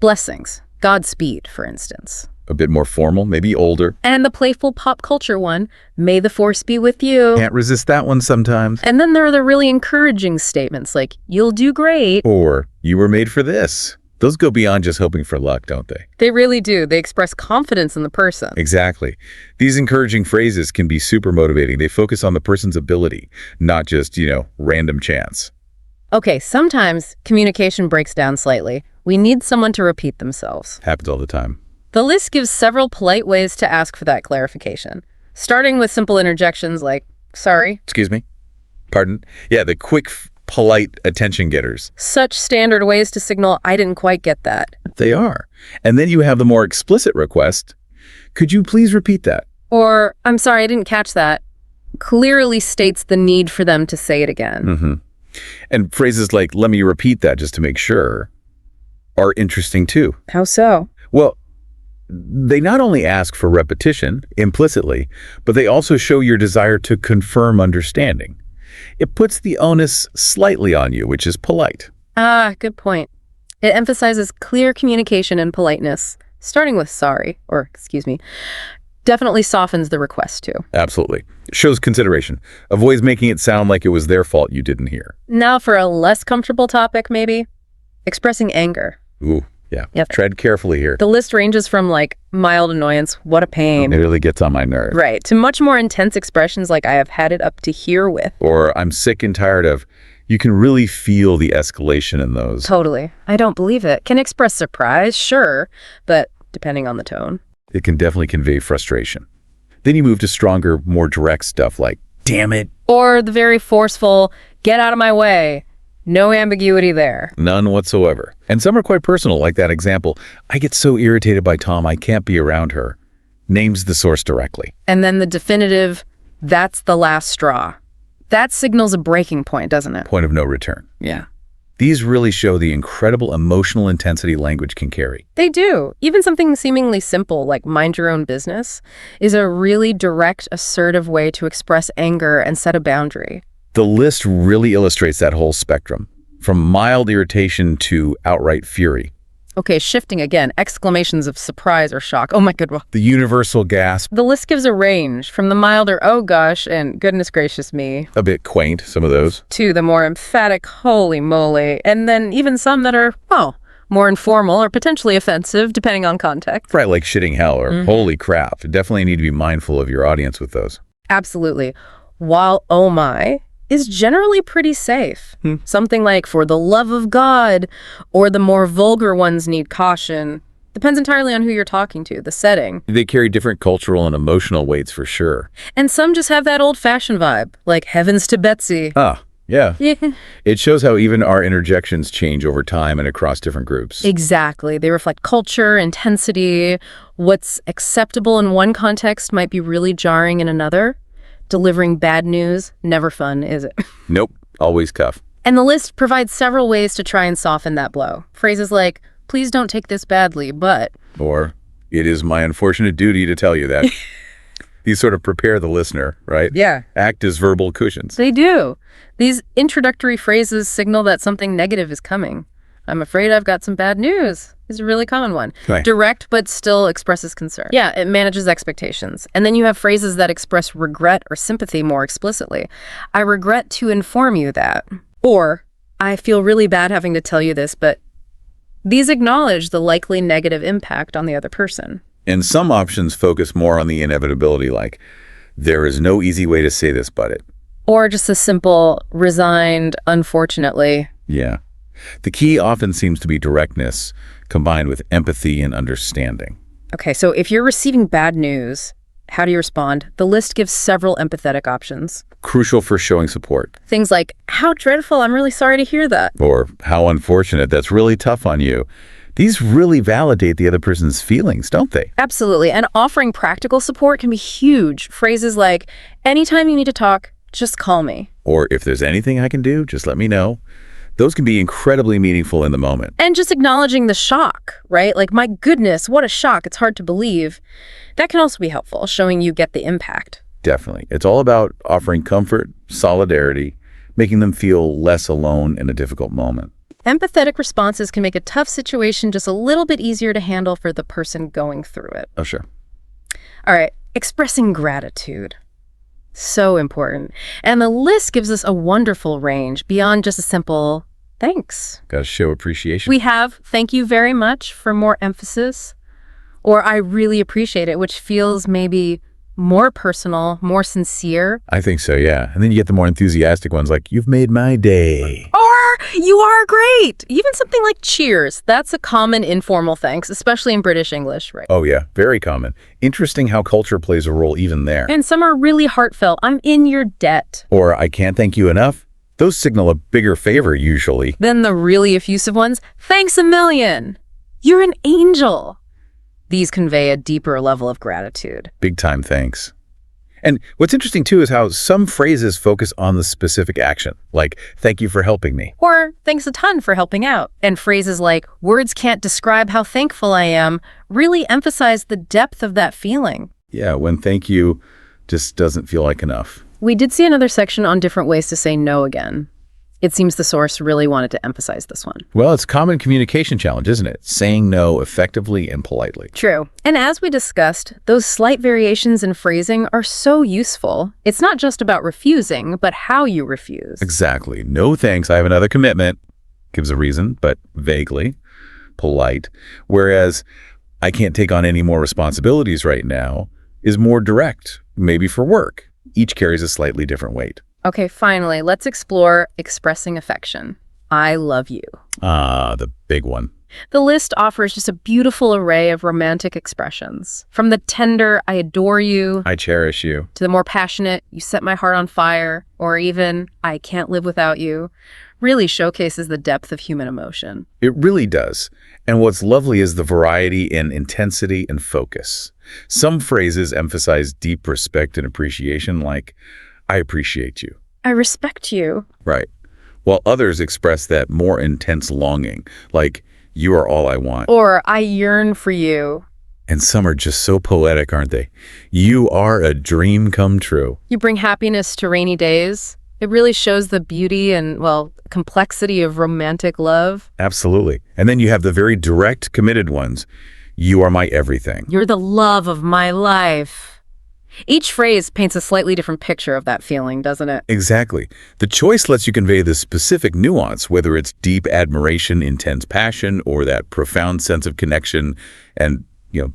Speaker 1: blessings. Godspeed, for instance.
Speaker 2: A bit more formal, maybe older.
Speaker 1: And the playful pop culture one, may the force be with you.
Speaker 2: Can't resist that one sometimes.
Speaker 1: And then there are the really encouraging statements like, you'll do great.
Speaker 2: Or, you were made for this. Those go beyond just hoping for luck, don't they?
Speaker 1: They really do. They express confidence in the person.
Speaker 2: Exactly. These encouraging phrases can be super motivating. They focus on the person's ability, not just, random chance.
Speaker 1: Okay, sometimes communication breaks down slightly. We need someone to repeat themselves.
Speaker 2: Happens all the time.
Speaker 1: The list gives several polite ways to ask for that clarification, starting with simple interjections like, sorry.
Speaker 2: Excuse me? Pardon? Yeah, the quick, polite attention getters.
Speaker 1: Such standard ways to signal, I didn't quite get that.
Speaker 2: They are. And then you have the more explicit request. Could you please repeat that?
Speaker 1: Or, I'm sorry, I didn't catch that. Clearly states the need for them to say it again.
Speaker 2: Mm-hmm. And phrases like, let me repeat that just to make sure, are interesting too.
Speaker 1: How so?
Speaker 2: Well, they not only ask for repetition implicitly, but they also show your desire to confirm understanding. It puts the onus slightly on you, which is polite.
Speaker 1: Ah, good point. It emphasizes clear communication and politeness, starting with sorry, or excuse me, definitely softens the request too.
Speaker 2: Absolutely. Shows consideration. Avoids making it sound like it was their fault you didn't hear.
Speaker 1: Now for a less comfortable topic, maybe. Expressing anger.
Speaker 2: Ooh, yeah.
Speaker 1: Yep.
Speaker 2: Tread carefully here.
Speaker 1: The list ranges from like mild annoyance, what a pain.
Speaker 2: It really gets on my nerves.
Speaker 1: Right, to much more intense expressions like I have had it up to here with.
Speaker 2: Or I'm sick and tired of. You can really feel the escalation in those.
Speaker 1: Totally. I don't believe it. Can express surprise, sure, but depending on the tone.
Speaker 2: It can definitely convey frustration. Then you move to stronger, more direct stuff like, damn it.
Speaker 1: Or the very forceful, get out of my way. No ambiguity there.
Speaker 2: None whatsoever. And some are quite personal, like that example. I get so irritated by Tom, I can't be around her. Names the source directly.
Speaker 1: And then the definitive, that's the last straw. That signals a breaking point, doesn't it?
Speaker 2: Point of no return.
Speaker 1: Yeah.
Speaker 2: These really show the incredible emotional intensity language can carry.
Speaker 1: They do. Even something seemingly simple, like mind your own business, is a really direct, assertive way to express anger and set a boundary.
Speaker 2: The list really illustrates that whole spectrum, from mild irritation to outright fury.
Speaker 1: Okay, shifting again, exclamations of surprise or shock. Oh my goodness.
Speaker 2: The universal gasp.
Speaker 1: The list gives a range, from the milder, oh gosh, and goodness gracious me,
Speaker 2: A bit quaint, some of those.
Speaker 1: to the more emphatic, holy moly, and then even some that are, well, more informal or potentially offensive, depending on context.
Speaker 2: Right, like shitting hell or holy crap. You definitely need to be mindful of your audience with those.
Speaker 1: Absolutely. While oh my is generally pretty safe. Something like for the love of God, or the more vulgar ones need caution. Depends entirely on who you're talking to, the setting.
Speaker 2: They carry different cultural and emotional weights for sure.
Speaker 1: And some just have that old-fashioned vibe, like heavens to Betsy.
Speaker 2: Ah, yeah.
Speaker 1: Yeah.
Speaker 2: It shows how even our interjections change over time and across different groups.
Speaker 1: Exactly. They reflect culture, intensity. What's acceptable in one context might be really jarring in another. Delivering bad news, never fun, is it?
Speaker 2: Nope, always cuff.
Speaker 1: And the list provides several ways to try and soften that blow. Phrases like, please don't take this badly, but...
Speaker 2: Or, it is my unfortunate duty to tell you that. These sort of prepare the listener, right?
Speaker 1: Yeah.
Speaker 2: Act as verbal cushions.
Speaker 1: They do. These introductory phrases signal that something negative is coming. I'm afraid I've got some bad news is a really common one.
Speaker 2: Right.
Speaker 1: Direct, but still expresses concern. Yeah, it manages expectations. And then you have phrases that express regret or sympathy more explicitly. I regret to inform you that. Or, I feel really bad having to tell you this, but these acknowledge the likely negative impact on the other person.
Speaker 2: And some options focus more on the inevitability, like, there is no easy way to say this, but it.
Speaker 1: Or just a simple, resigned, unfortunately.
Speaker 2: Yeah. The key often seems to be directness, combined with empathy and understanding.
Speaker 1: Okay, so if you're receiving bad news, how do you respond? The list gives several empathetic options.
Speaker 2: Crucial for showing support.
Speaker 1: Things like, how dreadful, I'm really sorry to hear that.
Speaker 2: Or, how unfortunate, that's really tough on you. These really validate the other person's feelings, don't they?
Speaker 1: Absolutely, and offering practical support can be huge. Phrases like, anytime you need to talk, just call me.
Speaker 2: Or, if there's anything I can do, just let me know. Those can be incredibly meaningful in the moment.
Speaker 1: And just acknowledging the shock, right? Like, my goodness, what a shock, it's hard to believe. That can also be helpful, showing you get the impact.
Speaker 2: Definitely. It's all about offering comfort, solidarity, making them feel less alone in a difficult moment.
Speaker 1: Empathetic responses can make a tough situation just a little bit easier to handle for the person going through it.
Speaker 2: Oh, sure.
Speaker 1: All right, expressing gratitude. So important. And the list gives us a wonderful range beyond just a simple thanks.
Speaker 2: Got to show appreciation.
Speaker 1: We have thank you very much for more emphasis, or I really appreciate it, which feels maybe more personal, more sincere.
Speaker 2: I think so, yeah. And then you get the more enthusiastic ones like, you've made my day.
Speaker 1: Or you are great. Even something like cheers. That's a common informal thanks, especially in British English, right?
Speaker 2: Oh, yeah. Very common. Interesting how culture plays a role even there.
Speaker 1: And some are really heartfelt. I'm in your debt.
Speaker 2: Or I can't thank you enough. Those signal a bigger favor usually.
Speaker 1: Then the really effusive ones, thanks a million. You're an angel. These convey a deeper level of gratitude.
Speaker 2: Big time thanks. And what's interesting too is how some phrases focus on the specific action, like, thank you for helping me.
Speaker 1: Or thanks a ton for helping out. And phrases like, words can't describe how thankful I am, really emphasize the depth of that feeling.
Speaker 2: Yeah, when thank you just doesn't feel like enough.
Speaker 1: We did see another section on different ways to say no again. It seems the source really wanted to emphasize this one.
Speaker 2: Well, it's a common communication challenge, isn't it? Saying no effectively and politely.
Speaker 1: True. And as we discussed, those slight variations in phrasing are so useful. It's not just about refusing, but how you refuse.
Speaker 2: Exactly. No thanks, I have another commitment. Gives a reason, but vaguely. Polite. Whereas, I can't take on any more responsibilities right now is more direct, maybe for work. Each carries a slightly different weight.
Speaker 1: Okay, finally, let's explore expressing affection. I love you.
Speaker 2: Ah, the big one.
Speaker 1: The list offers just a beautiful array of romantic expressions. From the tender, I adore you,
Speaker 2: I cherish you.
Speaker 1: to the more passionate, you set my heart on fire, or even, I can't live without you, really showcases the depth of human emotion.
Speaker 2: It really does. And what's lovely is the variety in intensity and focus. Some phrases emphasize deep respect and appreciation, like, I appreciate you.
Speaker 1: I respect you.
Speaker 2: Right. While others express that more intense longing, like, you are all I want.
Speaker 1: Or, I yearn for you.
Speaker 2: And some are just so poetic, aren't they? You are a dream come true.
Speaker 1: You bring happiness to rainy days. It really shows the beauty and, well, complexity of romantic love.
Speaker 2: Absolutely. And then you have the very direct, committed ones. You are my everything.
Speaker 1: You're the love of my life. Each phrase paints a slightly different picture of that feeling, doesn't it?
Speaker 2: Exactly. The choice lets you convey the specific nuance, whether it's deep admiration, intense passion, or that profound sense of connection and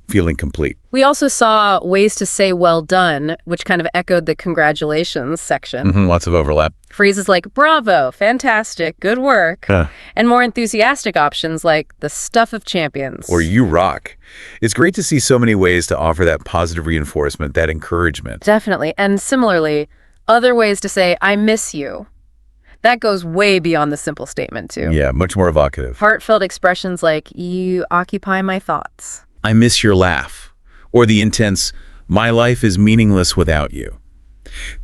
Speaker 2: feeling complete.
Speaker 1: We also saw ways to say well done, which kind of echoed the congratulations section.
Speaker 2: Lots of overlap.
Speaker 1: Phrases like bravo, fantastic, good work,
Speaker 2: Huh.
Speaker 1: and more enthusiastic options like the stuff of champions.
Speaker 2: Or you rock. It's great to see so many ways to offer that positive reinforcement, that encouragement.
Speaker 1: Definitely. And similarly, other ways to say I miss you. That goes way beyond the simple statement, too.
Speaker 2: Yeah, much more evocative.
Speaker 1: Heartfelt expressions like you occupy my thoughts.
Speaker 2: I miss your laugh. Or the intense, my life is meaningless without you.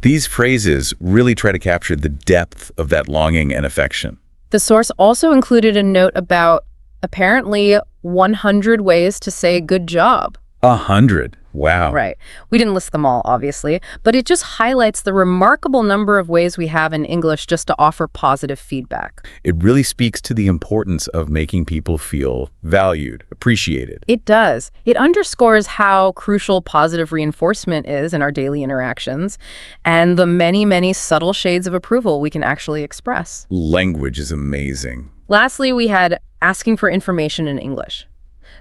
Speaker 2: These phrases really try to capture the depth of that longing and affection.
Speaker 1: The source also included a note about apparently 100 ways to say good job.
Speaker 2: 100. Wow.
Speaker 1: Right. We didn't list them all, obviously, but it just highlights the remarkable number of ways we have in English just to offer positive feedback.
Speaker 2: It really speaks to the importance of making people feel valued, appreciated.
Speaker 1: It does. It underscores how crucial positive reinforcement is in our daily interactions and the many, many subtle shades of approval we can actually express.
Speaker 2: Language is amazing.
Speaker 1: Lastly, we had asking for information in English.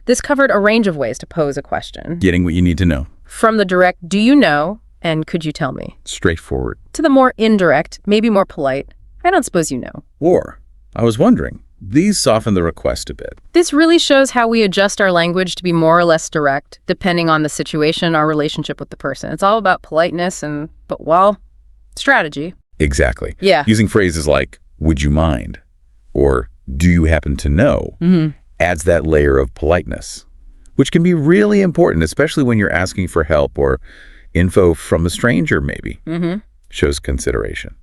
Speaker 1: This covered a range of ways to pose a question.
Speaker 2: Getting what you need to know.
Speaker 1: From the direct, do you know, and could you tell me?
Speaker 2: Straightforward.
Speaker 1: To the more indirect, maybe more polite, I don't suppose you know.
Speaker 2: Or, I was wondering. These soften the request a bit.
Speaker 1: This really shows how we adjust our language to be more or less direct, depending on the situation, our relationship with the person. It's all about politeness and, strategy.
Speaker 2: Exactly.
Speaker 1: Yeah.
Speaker 2: Using phrases like, would you mind? Or, do you happen to know? Adds that layer of politeness, which can be really important, especially when you're asking for help or info from a stranger, maybe. Shows consideration.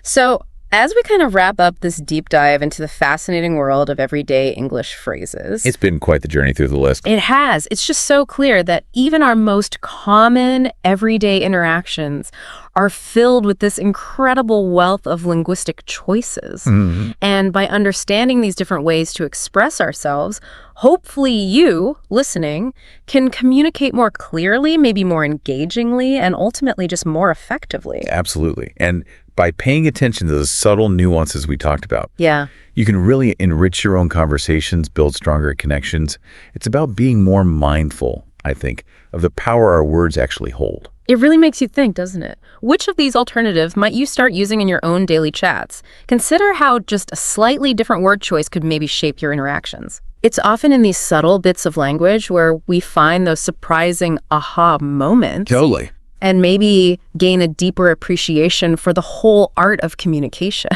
Speaker 1: So, as we kind of wrap up this deep dive into the fascinating world of everyday English phrases,
Speaker 2: It's been quite the journey through the list.
Speaker 1: it has. It's just so clear that even our most common everyday interactions are filled with this incredible wealth of linguistic choices. And by understanding these different ways to express ourselves, hopefully you, listening, can communicate more clearly, maybe more engagingly, and ultimately just more effectively.
Speaker 2: Absolutely. And by paying attention to those subtle nuances we talked about,
Speaker 1: Yeah.
Speaker 2: you can really enrich your own conversations, build stronger connections. It's about being more mindful, I think, of the power our words actually hold.
Speaker 1: It really makes you think, doesn't it? Which of these alternatives might you start using in your own daily chats? Consider how just a slightly different word choice could maybe shape your interactions. It's often in these subtle bits of language where we find those surprising aha moments
Speaker 2: Totally.
Speaker 1: and maybe gain a deeper appreciation for the whole art of communication.